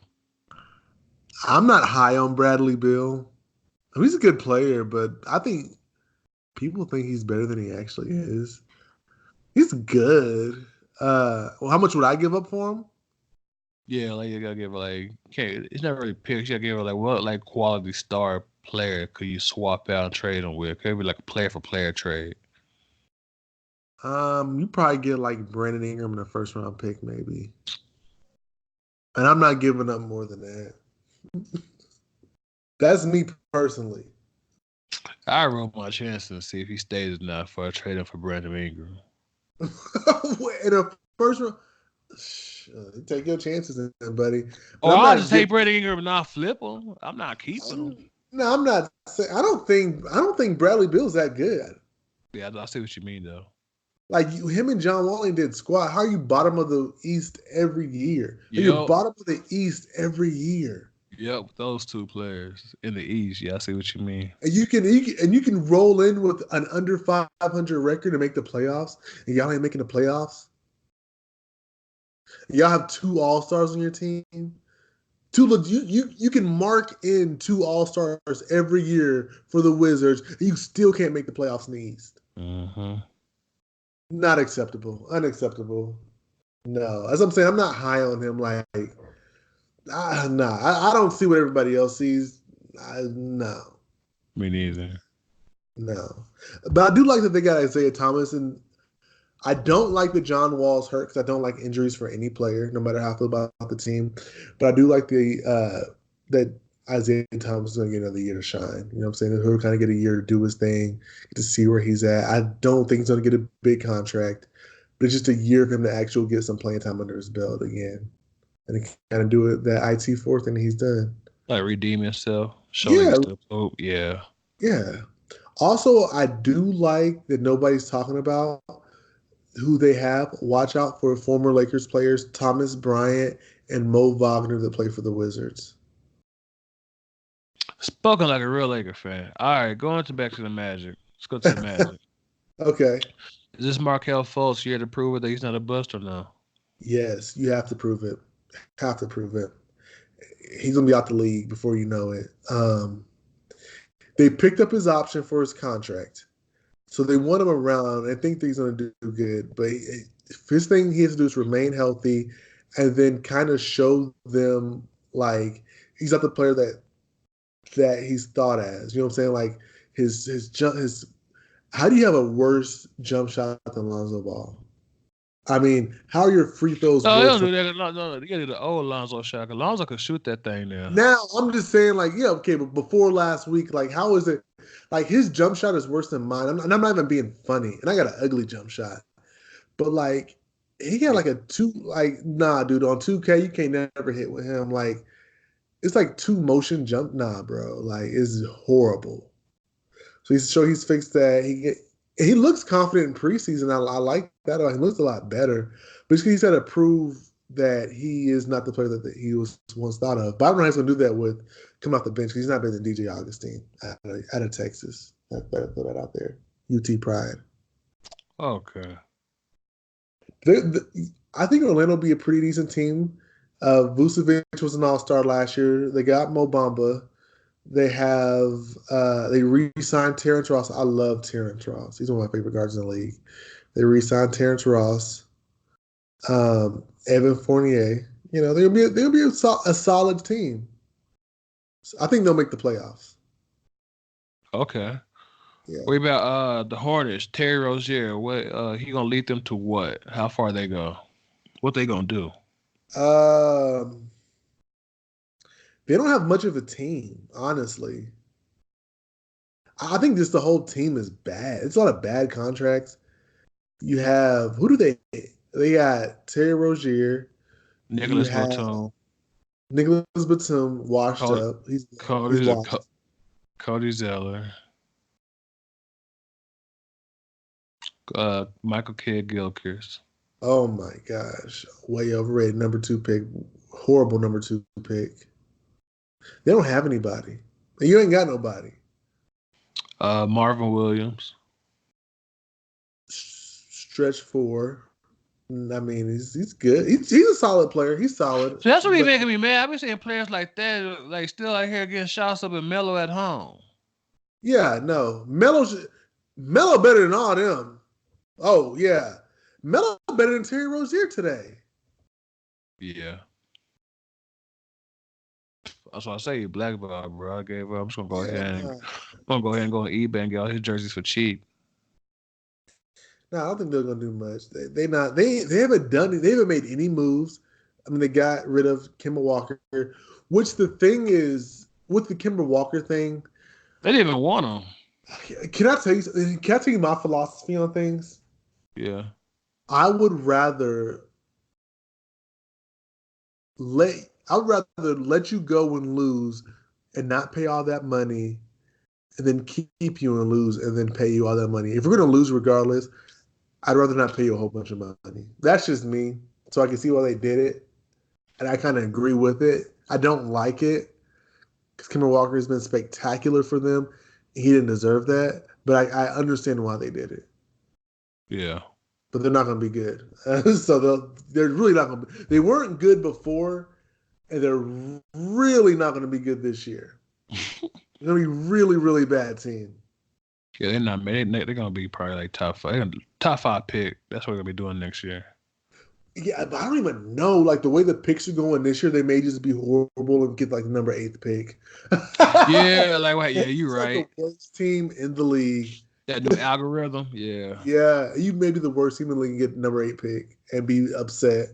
I'm not high on Bradley Beal. I mean, he's a good player, but I think people think he's better than he actually is. He's good. Well, how much would I give up for him? Yeah, like you gotta give it's not really picks. You gotta give what quality star player could you swap out and trade him with? Could it be like a player for player trade? You probably get like Brandon Ingram in the first round pick, maybe. And I'm not giving up more than that. That's me personally. I roll my chances and see if he stays enough for a trade him for Brandon Ingram. In a first round, take your chances, buddy. But I'll just take Brandon Ingram and not flip him. I'm not keeping him. No, I'm not saying. I don't think Bradley Beal's that good. Yeah, I see what you mean though. Like him and John Walling did squat. How are you bottom of the East every year? Yep. You're bottom of the East every year. Yep, those two players in the East. Yeah, I see what you mean. And you can roll in with an under 500 record and make the playoffs, and y'all ain't making the playoffs. Y'all have 2 All-Stars on your team. You can mark in 2 All-Stars every year for the Wizards, and you still can't make the playoffs in the East. Mm-hmm. Not acceptable. Unacceptable. No. As I'm saying, I'm not high on him. I don't see what everybody else sees. No. Me neither. No. But I do like that they got Isaiah Thomas, and I don't like that John Wall's hurt because I don't like injuries for any player, no matter how I feel about the team. But I do like that Isaiah Thomas is going to get another year to shine. You know what I'm saying? He'll kind of get a year to do his thing, to see where he's at. I don't think he's going to get a big contract, but it's just a year for him to actually get some playing time under his belt again. And he kind of do it that IT4 thing that he's done. Like redeem himself. Yeah. Yeah. Also, I do like that nobody's talking about who they have. Watch out for former Lakers players, Thomas Bryant and Mo Wagner that play for the Wizards. Spoken like a real Laker fan. All right, back to the Magic. Let's go to the Magic. Okay. Is this Markelle Fultz here to prove it that he's not a bust or no? Yes, you have to prove it. Have to prove it. He's going to be out the league before you know it. They picked up his option for his contract. So they want him around. I think that he's going to do good. But his thing he has to do is remain healthy and then kind of show them like he's not the player that he's thought as. You know what I'm saying? Like his how do you have a worse jump shot than Lonzo Ball? I mean, how are your free throws No, they worse? don't do that. No, you gotta do the old Lonzo shot. Lonzo could shoot that thing now. Now I'm just saying, like, yeah, okay, but before last week, like, how is it? Like, his jump shot is worse than mine. I'm not even being funny, and I got an ugly jump shot. But like, he got like a two. Like, nah, dude, on 2K you can't never hit with him. Like, it's like two motion jump. Nah, bro, like, it's horrible. So he's fixed that. He looks confident in preseason. I like that. He looks a lot better. But he's got to prove that he is not the player that he was once thought of. But I don't know how he's going to do that with coming off the bench because he's not better than DJ Augustine out of Texas. I better throw that out there. UT Pride. Okay. I think Orlando will be a pretty decent team. Vucevic was an all-star last year. They got Mo Bamba. They have they re-signed Terrence Ross. I love Terrence Ross. He's one of my favorite guards in the league. They re-signed Terrence Ross, Evan Fournier. You know they'll be a solid team. So I think they'll make the playoffs. Okay. Yeah. What about the Hornets? Terry Rozier. What he gonna lead them to what? How far they go? What they gonna do? They don't have much of a team, honestly. I think just the whole team is bad. It's a lot of bad contracts. You have who do they? They got Terry Rozier. You Nicholas have Batum. Nicholas Batum washed up. He's washed. Cody Zeller. Michael Kidd-Gilchrist. Oh my gosh, way overrated. Number 2 pick, horrible number 2 pick. They don't have anybody. You ain't got nobody. Marvin Williams. Stretch 4. I mean, he's good. He's a solid player. He's solid. So that's what be making me mad. I've been seeing players like that, like still out here getting shots up in Melo at home. Yeah, no. Melo better than all them. Oh, yeah. Melo better than Terry Rozier today. Yeah. That's why I say you blackball, bro. I gave up. I'm just gonna go ahead and go on eBay and get all his jerseys for cheap. No, I don't think they're gonna do much. They haven't made any moves. I mean, they got rid of Kemba Walker, which the thing is with the Kemba Walker thing. They didn't even want him. Can I tell you my philosophy on things? Yeah. I would rather let you go and lose and not pay all that money and then keep you and lose and then pay you all that money. If we're going to lose regardless, I'd rather not pay you a whole bunch of money. That's just me. So I can see why they did it. And I kind of agree with it. I don't like it because Kemba Walker has been spectacular for them. He didn't deserve that. But I understand why they did it. Yeah. But they're not going to be good. So they're really not going to be. They weren't good before, and they're really not going to be good this year. They're going to be really, really bad team. Yeah, they're not. They're going to be probably like top 5 pick. That's what they're going to be doing next year. Yeah, but I don't even know. Like, the way the picks are going this year, they may just be horrible and get, like, the number 8th pick. Yeah, you're right. Like the worst team in the league. That new algorithm, yeah. Yeah, you may be the worst team in the league and get the number 8 pick and be upset.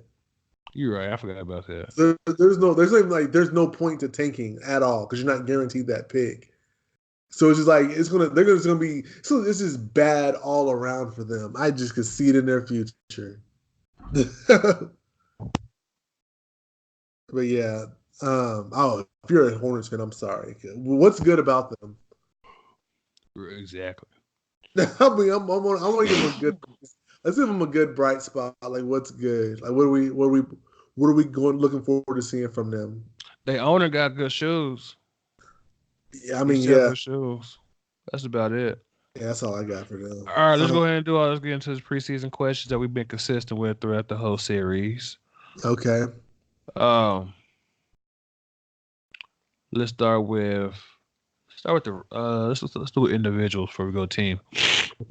You're right. I forgot about that. There's no point to tanking at all because you're not guaranteed that pick. So it's just like this is bad all around for them. I just could see it in their future. But yeah, if you're a Hornets fan, I'm sorry. What's good about them? Exactly. I mean, I want to give them a good. Let's give them a good bright spot. Like, what's good? Like, what are we looking forward to seeing from them? They owner got good shoes. Yeah, I mean, yeah. Good shoes. That's about it. Yeah, that's all I got for them. All right, let's go ahead and let's get into the preseason questions that we've been consistent with throughout the whole series. Okay. Let's start with the let's do individuals before we go team.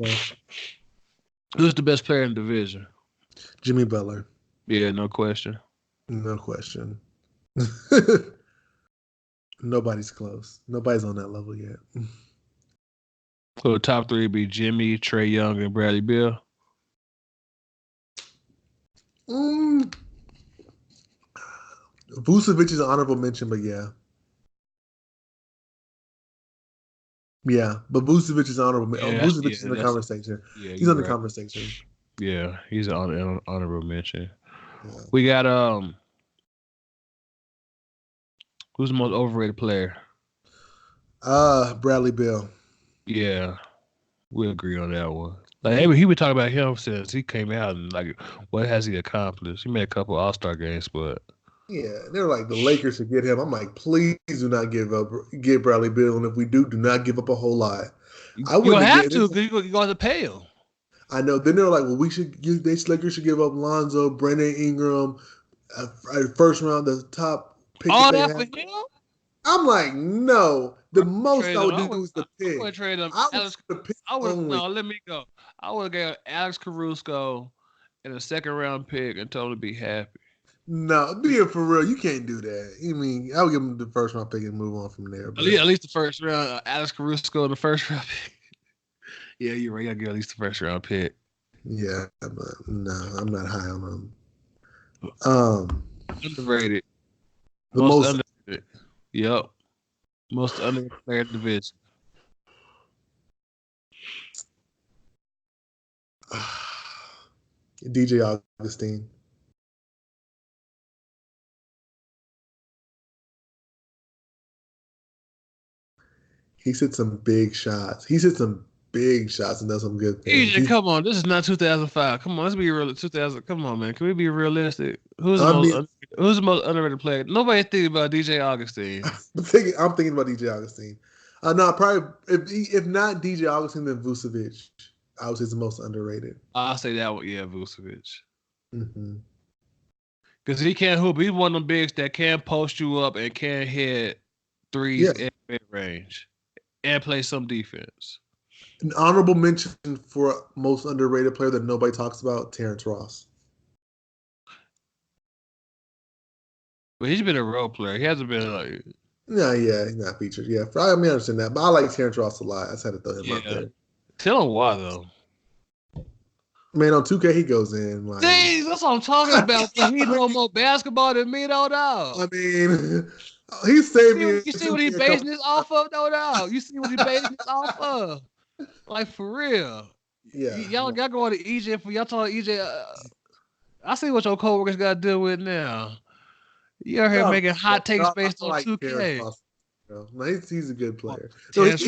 Okay. Who's the best player in the division? Jimmy Butler. Yeah, no question. No question. Nobody's close. Nobody's on that level yet. So the top three be Jimmy, Trae Young, and Bradley Beal. Vucevic is an honorable mention, but yeah. Yeah, but Vucevic is honorable. Vucevic is in the conversation. Yeah, he's on the conversation. Yeah, he's an honorable mention. Yeah. We got who's the most overrated player? Bradley Beal. Yeah, we agree on that one. Like he been talking about him since he came out, and like, what has he accomplished? He made a couple All-Star games, but yeah, they're like the Lakers should get him. I'm like, please do not get Bradley Beal, and if we do not give up a whole lot. I wouldn't. You don't have to because you're going to pay him. I know. Then they're like, well, Lakers should give up Lonzo, Brandon Ingram, first round, the top pick. All that for him? I'm like, no. The most I would do is the pick. I would trade him. No, let me go. I would have gave Alex Caruso and a second round pick and told him to be happy. No, being for real, you can't do that. I mean, I would give him the first round pick and move on from there. But at least the first round, Alex Caruso in the first round pick. Yeah, you're right. You got to get at least the first round pick. Yeah, but no, I'm not high on him. Underrated. The most underrated. Yep. Most underrated player in the division. DJ Augustine. He's hit some big shots. And does some good things. EJ, come on. This is not 2005. Come on, let's be real. 2000. Come on, man. Can we be realistic? Who's the most underrated player? Nobody's thinking about DJ Augustine. I'm thinking about DJ Augustine. No, probably if not DJ Augustine, then Vucevic. I would say he's the most underrated. I'll say that one. Yeah, Vucevic. Mm-hmm. Because he can't hoop. He's one of them bigs that can post you up and can hit threes in mid-range and play some defense. An honorable mention for most underrated player that nobody talks about, Terrence Ross. But he's been a role player. He hasn't been like... Yeah, he's not featured. Yeah, I understand that. But I like Terrence Ross a lot. I just had to throw him out there. Tell him why, though. Man, on 2K, he goes in. Like, Jeez, that's what I'm talking about. He know more basketball than me, though. I mean, he saved me. You see what he's basing this off of, though? You see what he's basing this off of? Like, for real. Yeah. Y'all going to EJ for y'all talking EJ. I see what your coworkers got to deal with now. You're here making hot takes based on 2K. No, he's a good player. Did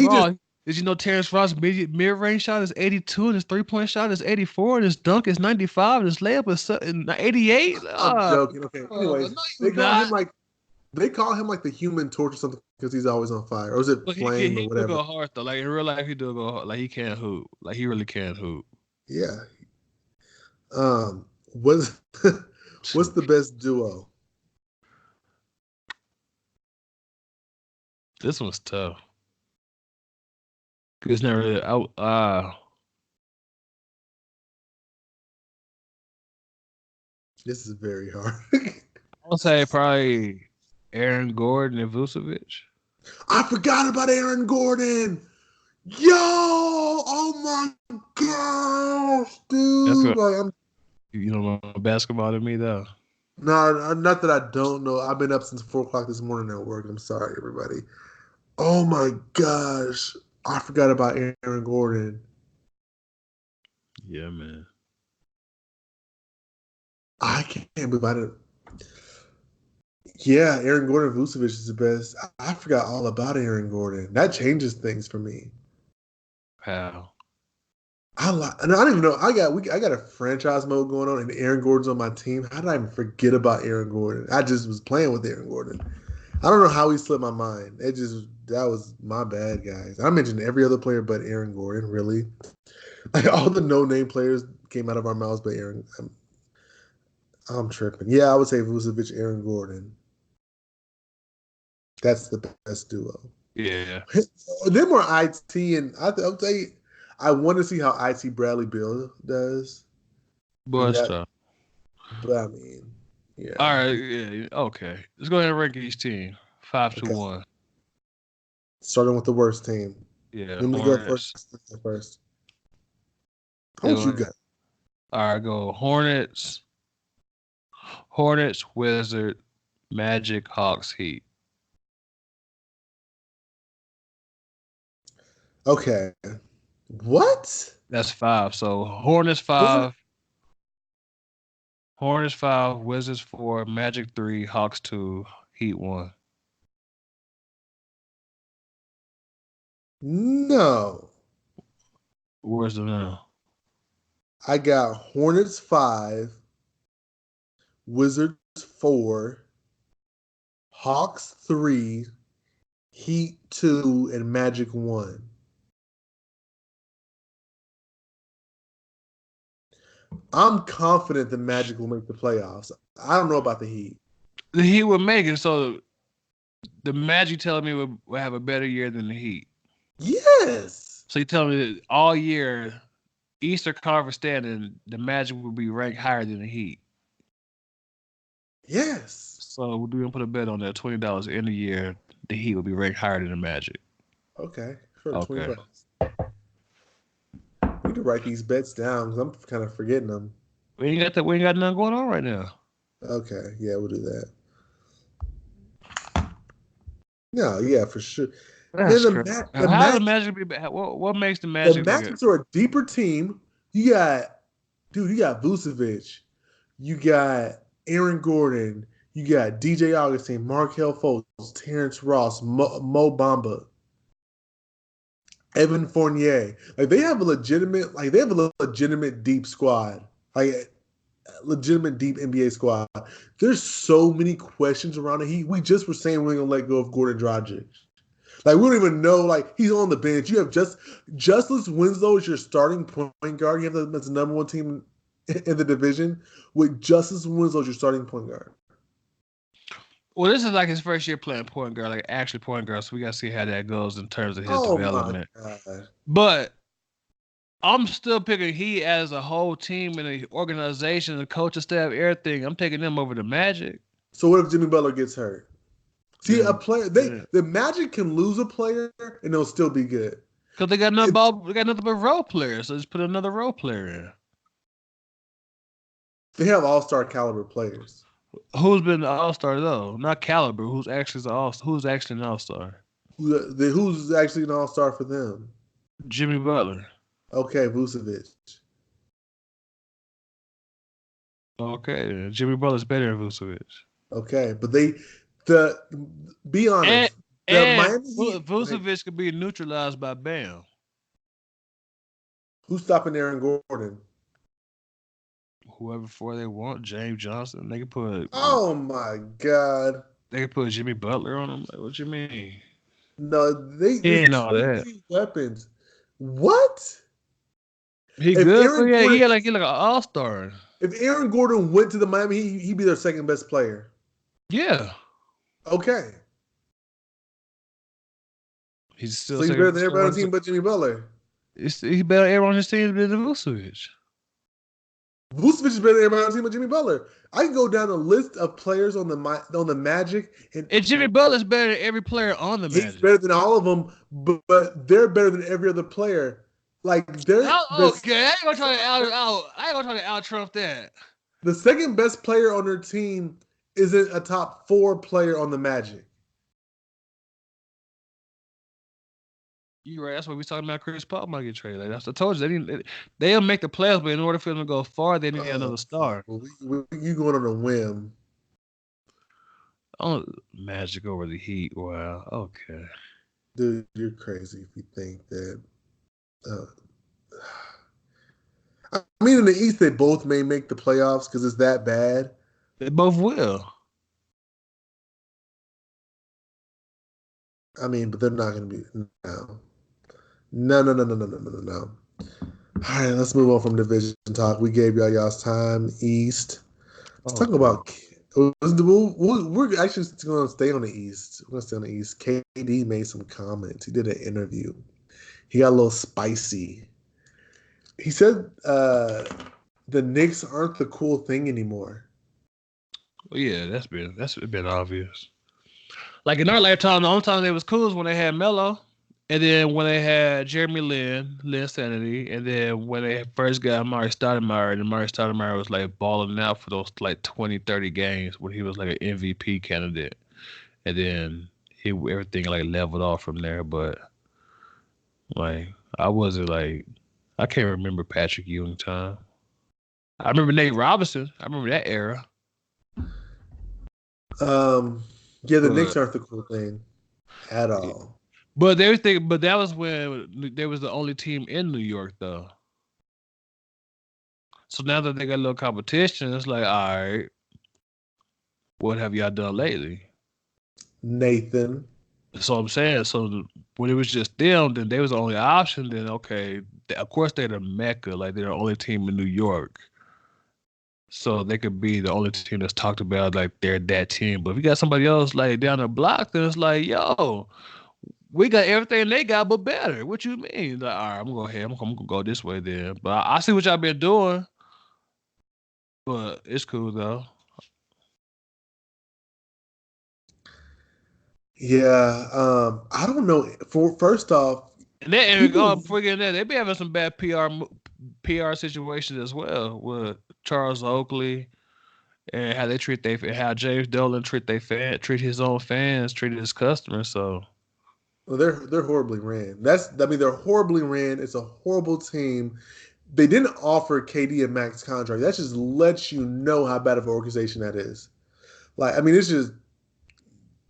you know Terrence Ross' mid-range shot is 82 and his three-point shot is 84 and his dunk is 95 and his layup is 88? I'm joking. Okay. Anyways, they call him like the Human Torch or something because he's always on fire. Or is it Flame or whatever? He go hard though. Like in real life, he do go hard. Like he can't hoop. Like he really can't hoop. Yeah. What's the best duo? This one's tough. It's not really This is very hard. I'll say probably Aaron Gordon and Vucevic. I forgot about Aaron Gordon. Yo! Oh my gosh, dude! You don't know basketball to me though. No, not that I don't know. I've been up since 4:00 this morning at work. I'm sorry, everybody. Oh my gosh. I forgot about Aaron Gordon. Yeah, man. I can't believe I didn't. Yeah, Aaron Gordon Vucevic is the best. I forgot all about Aaron Gordon. That changes things for me. How? I don't even know. I got a franchise mode going on, and Aaron Gordon's on my team. How did I even forget about Aaron Gordon? I just was playing with Aaron Gordon. I don't know how he slipped my mind. That was my bad, guys. I mentioned every other player but Aaron Gordon, really. Like all the no-name players came out of our mouths but Aaron. I'm tripping. Yeah, I would say Vucevic, Aaron Gordon. That's the best duo. Yeah. They're more IT, and I would say I want to see how IT Bradley Beal does. But tough. But I mean, yeah. All right, yeah, okay. Let's go ahead and rank each team. 5-1. Starting with the worst team. Yeah, Let me go first. How much you got? All right, go Hornets, Wizard, Magic, Hawks, Heat. Okay. What? That's 5. So Hornets 5, Wizards 4, Magic 3, Hawks 2, Heat 1. No. Where's the no? I got Hornets 5, Wizards 4, Hawks 3, Heat 2, and Magic 1. I'm confident the Magic will make the playoffs. I don't know about the Heat. The Heat will make it, so the Magic telling me will have a better year than the Heat. Yes. So you tell me that all year, Eastern Conference standing, the Magic will be ranked higher than the Heat. Yes. So we're going to put a bet on that $20 in the year. The Heat will be ranked higher than the Magic. Okay. Sure, okay. $20. We need to write these bets down because I'm kind of forgetting them. We ain't got nothing going on right now. Okay. Yeah, we'll do that. No, yeah, for sure. How the Magic be bad? What makes the Magic? The Magic are a deeper team. You got Vucevic. You got Aaron Gordon. You got DJ Augustine, Markelle Fultz, Terrence Ross, Mo Bamba, Evan Fournier. Like they have a legitimate deep squad. Like a legitimate deep NBA squad. There's so many questions around the Heat. We just were saying we're gonna let go of Gordon Dragic. Like, we don't even know, like, he's on the bench. You have Justice Winslow as your starting point guard. You have that's the number one team in the division with Justice Winslow as your starting point guard. Well, this is like his first year playing point guard, like actually point guard, so we got to see how that goes in terms of his development. My God. But I'm still picking Heat as a whole team and an organization, the coaching staff, everything. I'm taking them over the Magic. So what if Jimmy Butler gets hurt? See, a player, the Magic can lose a player and they'll still be good. Because they got nothing but role players, so just put another role player in. They have all-star caliber players. Who's been the all-star though? Not caliber. Who's actually an all-star? Who's actually an all-star? Who's actually an all-star for them? Jimmy Butler. Okay, Vucevic. Okay, Jimmy Butler's better than Vucevic. Okay, but be honest. Vucevic could be neutralized by Bam. Who's stopping Aaron Gordon? Whoever for they want, James Johnson. They can put. Oh my God! They can put Jimmy Butler on them. Like, what you mean? No, they ain't all that. Weapons. What? He good? He like an all-star. If Aaron Gordon went to the Miami, he'd be their second best player. Yeah. Okay. He's still. So he's better than everybody on the team but Jimmy Butler. He's better than everyone on his team than Vucevic. Vucevic is better than everybody on the team but Jimmy Butler. I can go down a list of players on the Magic, and Jimmy Butler's better than every player on the Magic. He's better than all of them, but they're better than every other player. Like they're okay. I ain't gonna try to out Trump that. The second best player on their team isn't a top 4 player on the Magic. You're right. That's what we talking about. Chris Paul might get traded. Like, I told you they'll make the playoffs, but in order for them to go far, they need another star. You going on a whim? Oh, Magic over the Heat. Wow. Okay. Dude, you're crazy if you think that. I mean, in the East, they both may make the playoffs because it's that bad. They both will. I mean, but they're not going to be. No. All right, let's move on from division talk. We gave y'all's time. East. Let's talk about. We're actually going to stay on the East. We're going to stay on the East. KD made some comments. He did an interview. He got a little spicy. He said the Knicks aren't the cool thing anymore. Well, yeah, that's been obvious. Like in our lifetime, the only time they was cool is when they had Melo, and then when they had Jeremy Lin Sanity, and then when they first got Amari Stoudemire, and Amari Stoudemire was like balling out for those like 20, 30 games when he was like an MVP candidate, and then everything like leveled off from there. But like I wasn't like I can't remember Patrick Ewing time. I remember Nate Robinson. I remember that era. Yeah, the Knicks aren't the cool thing at all. But that was when they was the only team in New York though. So now that they got a little competition, it's like, all right, what have y'all done lately? Nathan. So I'm saying, so when it was just them, then they was the only option. Then okay, of course they're the Mecca, like they're the only team in New York. So they could be the only team that's talked about like they're that team. But if you got somebody else like down the block, then it's like, yo, we got everything they got but better. What you mean? Like, all right, I'm gonna go ahead. I'm gonna go this way then. But I see what y'all been doing. But it's cool though. Yeah, I don't know. First off, and then before getting that, they be having some bad PR situations as well with Charles Oakley and how they treat how James Dolan treat his own fans, treat his customers. So well, they're horribly ran. They're horribly ran. It's a horrible team. They didn't offer KD a max contract. That just lets you know how bad of an organization that is. Like, I mean, it's just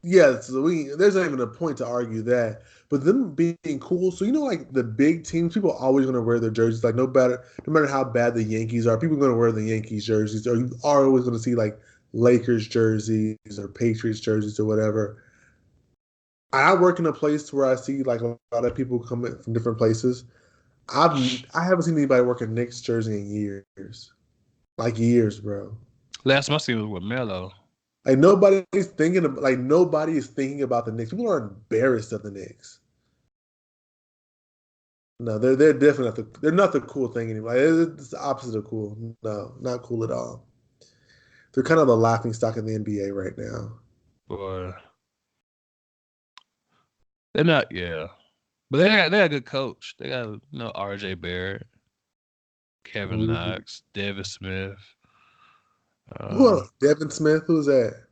there's not even a point to argue that. But them being cool, so like the big teams, people are always going to wear their jerseys. Like no matter how bad the Yankees are, people are going to wear the Yankees jerseys, or you are always going to see like Lakers jerseys or Patriots jerseys or whatever. I work in a place where I see like a lot of people coming from different places. I haven't seen anybody work a Knicks jersey in years, like years, bro. Last time I seen was with Melo. Like nobody is thinking about the Knicks. People are embarrassed of the Knicks. No, they're definitely they're not the cool thing anymore. It's the opposite of cool. No, not cool at all. They're kind of the laughing stock in the NBA right now. Boy, they're not. Yeah, but they got a good coach. They got RJ Barrett, Kevin Knox, Devin Smith. Devin Smith? Who's that?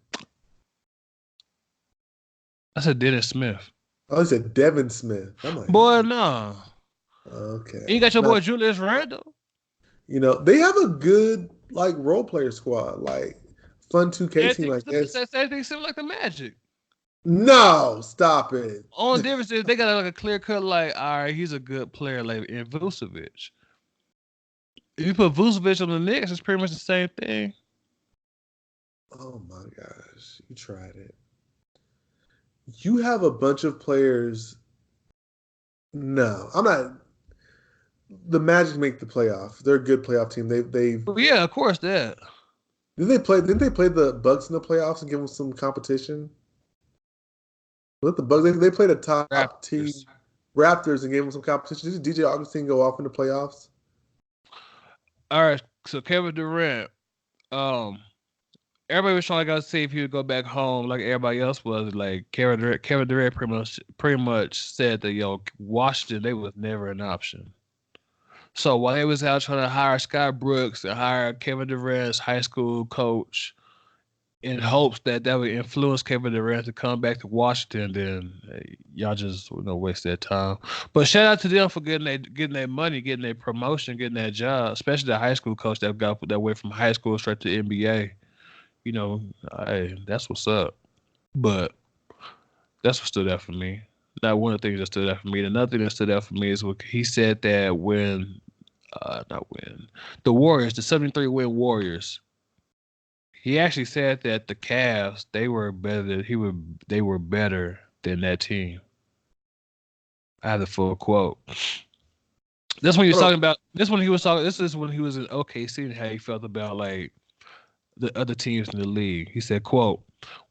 I said Dennis Smith. Oh, he said Devin Smith. I'm like, boy, no. Okay. You got your boy Julius Randle. They have a good like role player squad, like fun 2K team like this. Everything seems like the Magic. No, stop it. Only difference is they got like a clear cut, like, all right, he's a good player, like in Vucevic. If you put Vucevic on the Knicks, it's pretty much the same thing. Oh my gosh, you tried it. You have a bunch of players. No, I'm not. The Magic make the playoffs. They're a good playoff team. They. Yeah, of course that. Didn't they play the Bucks in the playoffs and give them some competition? Let the Bucks. They played a top team, Raptors, and gave them some competition. Did DJ Augustine go off in the playoffs? All right, so Kevin Durant. Everybody was trying to see if he would go back home like everybody else was. Like Kevin Durant pretty much said that Washington, they was never an option. So while they was out trying to hire Scott Brooks and hire Kevin Durant's high school coach in hopes that would influence Kevin Durant to come back to Washington, then y'all just waste their time. But shout out to them for getting their money, getting their promotion, getting that job, especially the high school coach that went from high school straight to NBA. Hey, that's what's up. But that's what stood out for me. Not one of the things that stood out for me. Another thing that stood out for me is what he said that the Warriors, the 73-win Warriors, he actually said that the Cavs, they were better than that team. I have the full quote. This is when he was talking. This is when he was in OKC and how he felt about like the other teams in the league. He said, quote,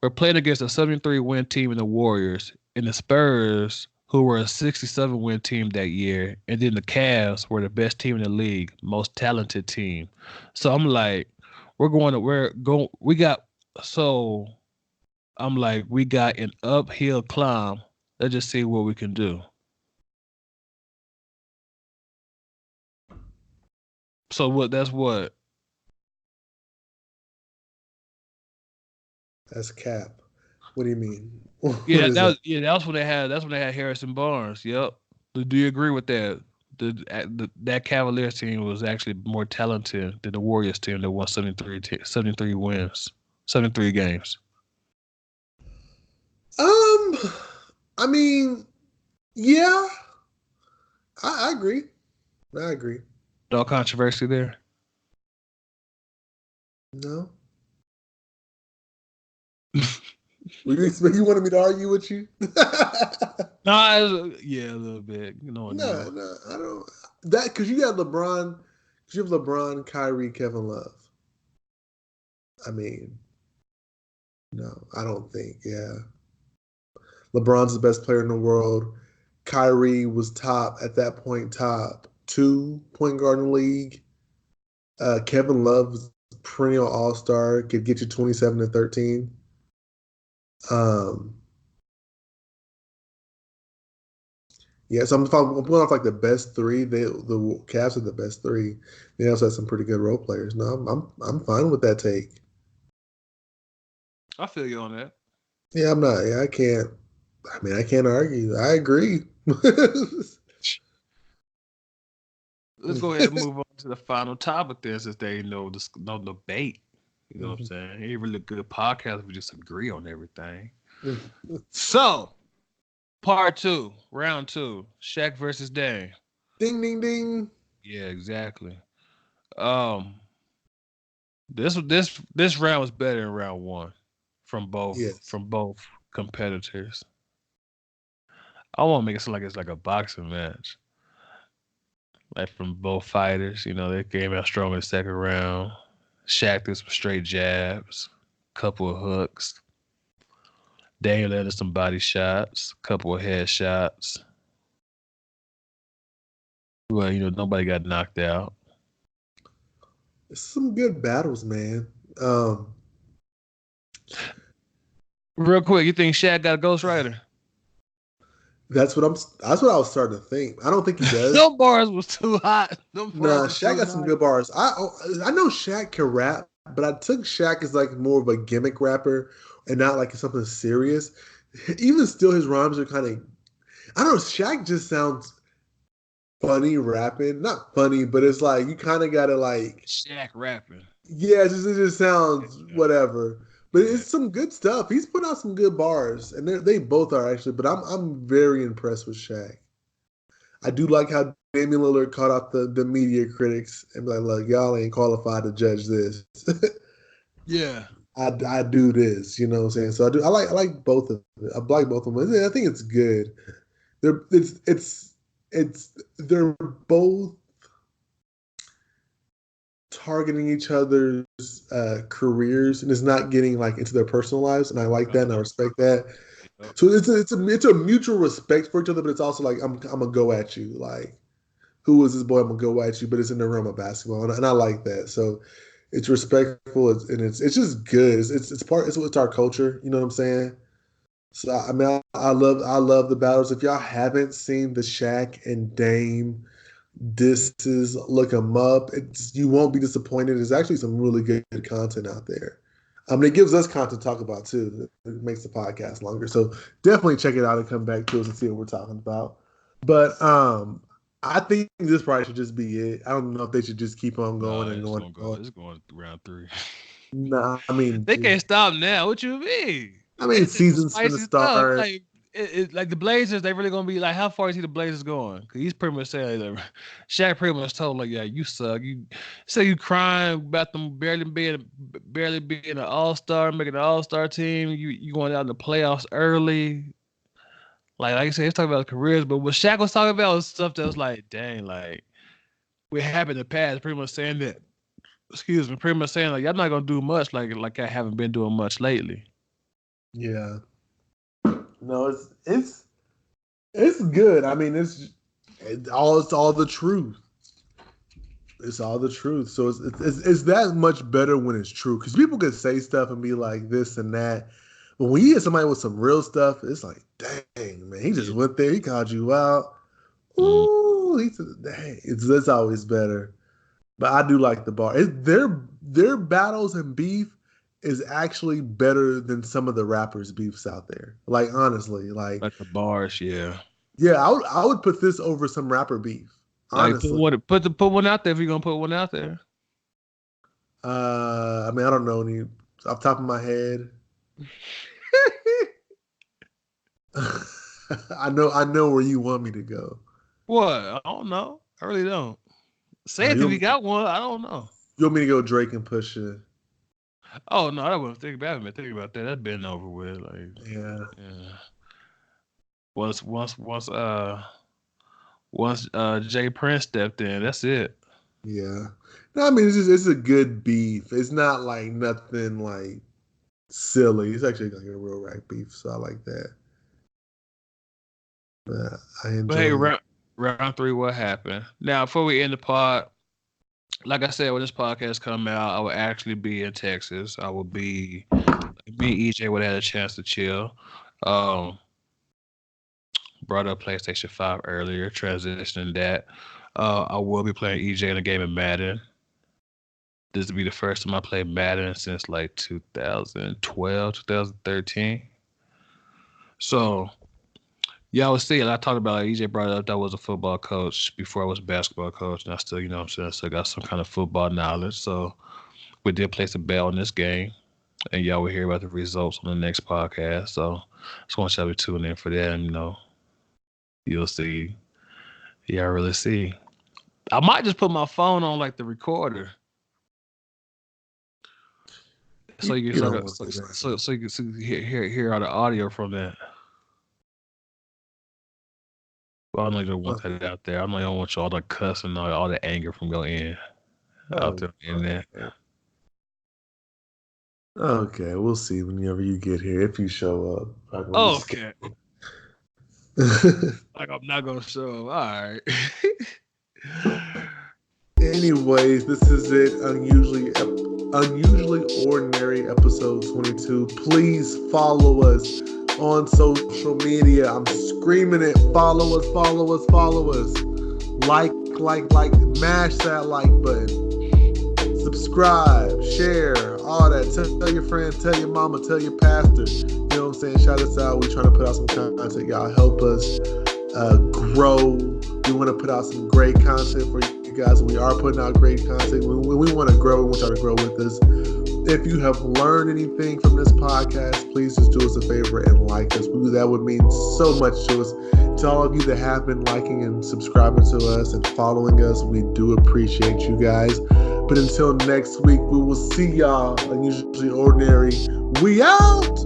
"We're playing against a 73-win team in the Warriors and the Spurs, who were a 67-win team that year, and then the Cavs were the best team in the league, most talented team. So I'm like, we got so I'm like, we got an uphill climb. Let's just see what we can do. So what? That's what. That's cap. What do you mean? What Yeah, is that? that's when they had. That's when they had Harrison Barnes. Yep. Do you agree with that? That Cavaliers team was actually more talented than the Warriors team that won 73 wins, 73 games. I mean, yeah, I agree. I agree. No controversy there. No. You wanted me to argue with you? Yeah, a little bit. No, I don't. That because you got LeBron. Because you have LeBron, Kyrie, Kevin Love. I mean, no, I don't think. Yeah, LeBron's the best player in the world. Kyrie was top at that point, top 2 point guard in the league. Kevin Love was perennial All Star, could get you 27 and 13. Yeah, so I'm going off like the best three. The Cavs are the best three. They also have some pretty good role players. No, I'm fine with that take. I feel you on that. Yeah, I'm not. Yeah, I can't. I mean, I can't argue. I agree. Let's go ahead and move on to the final topic there, since there ain't no debate. You know what I'm saying? It ain't really a good podcast if we just agree on everything. So, part 2, round 2, Shaq versus Dame. Ding, ding, ding. Yeah, exactly. This round was better than round 1 from both competitors. I want to make it sound like it's like a boxing match. Like from both fighters, they came out strong in the second round. Shaq threw some straight jabs, couple of hooks. Daniel landed some body shots, couple of head shots. Well, nobody got knocked out. It's some good battles, man. Real quick, you think Shaq got a ghostwriter? That's what I was starting to think. I don't think he does. Them bars was too hot. Nah, Shaq got some good bars. I know Shaq can rap, but I took Shaq as like more of a gimmick rapper and not like something serious. Even still, his rhymes are kind of. I don't know. Shaq just sounds funny rapping. Not funny, but it's like you kind of gotta like Shaq rapping. Yeah, it just sounds whatever. But it's some good stuff. He's put out some good bars, and they both are actually. But I'm very impressed with Shaq. I do like how Damian Lillard caught out the media critics and be like, "Look, y'all ain't qualified to judge this." Yeah, I do this. You know what I'm saying? So I like both of them. I like both of them. I think it's good. They're both targeting each other's careers and it's not getting like into their personal lives, and I like that and I respect that. So it's a mutual respect for each other, but it's also like I'm gonna go at you. Like, who is this boy? I'm gonna go at you, but it's in the realm of basketball, and I like that. So it's respectful, and it's just good. It's our culture. You know what I'm saying? So I mean, I love the battles. If y'all haven't seen the Shaq and Dame disses, look them up. You won't be disappointed. There's actually some really good content out there. I mean, it gives us content to talk about too. It makes the podcast longer. So definitely check it out and come back to us and see what we're talking about. But I think this probably should just be it. I don't know if they should just keep on going and going. It's going round 3. Nah, I mean they can't stop now. What you mean? I mean, season's gonna start. Like the Blazers, they really gonna be like, how far is he the Blazers going? Because he's pretty much saying, like, Shaq pretty much told him, like, yeah, you suck. You say you crying about them barely being an All-Star, making an All-Star team. You going out in the playoffs early. Like I said, he's talking about careers, but what Shaq was talking about was stuff that was like, dang, like what happened in the past. Pretty much saying that. Excuse me. Pretty much saying like, y'all not gonna do much. Like I haven't been doing much lately. Yeah. No, it's It's good. I mean, it's all the truth. It's all the truth. So it's that much better when it's true. Because people can say stuff and be like this and that. But when you hear somebody with some real stuff, it's like, dang, man, he just went there. He called you out. Ooh, dang. It's always better. But I do like the bar. Their battles and beef is actually better than some of the rappers' beefs out there. Like, honestly, like the bars, yeah. Yeah, I would put this over some rapper beef. Honestly. Like put one out there if you're gonna put one out there. I mean, I don't know any off the top of my head. I know where you want me to go. What? I don't know. I really don't. Say it if you got one. I don't know. You want me to go Drake and Pusha? Oh no, I wasn't thinking about it. Thinking about that. That's been over with. Like yeah. Once Jay Prince stepped in, that's it. Yeah. No, I mean it's a good beef. It's not like nothing like silly. It's actually like a real rap beef, so I like that. But I enjoy. But hey, round 3, what happened? Now, before we end the pod, like I said, when this podcast come out, I will actually be in Texas. I will be. Me and EJ would have had a chance to chill. Brought up PlayStation 5 earlier, transitioning that. I will be playing EJ in a game of Madden. This will be the first time I played Madden since like 2012, 2013. So, y'all was seeing, I talked about, like, EJ brought up that I was a football coach before I was a basketball coach, and I still, I still got some kind of football knowledge. So, we did place a bet on this game, and y'all will hear about the results on the next podcast. So, I just want y'all to tune in for that, and, you'll see. Yeah, I really see. I might just put my phone on like the recorder, so you can hear all the audio from that. Well, I know you don't want that out there. I know you don't want all the cussing, all the anger from your end out there in there. Okay, we'll see whenever you get here if you show up. Okay. Like I'm not gonna show up. All right. Anyways, this is it. Unusually Ordinary episode 22. Please follow us on social media. I'm screaming it. Follow us. Like, mash that like button. Subscribe, share, all that. Tell your friend, tell your mama, tell your pastor. You know what I'm saying? Shout us out. We're trying to put out some content. Y'all help us grow. We want to put out some great content for you guys. We are putting out great content. We want to grow. We want y'all to grow with us. If you have learned anything from this podcast, please just do us a favor and like us. That would mean so much to us. To all of you that have been liking and subscribing to us and following us, we do appreciate you guys. But until next week, we will see y'all. Unusually Ordinary. We out!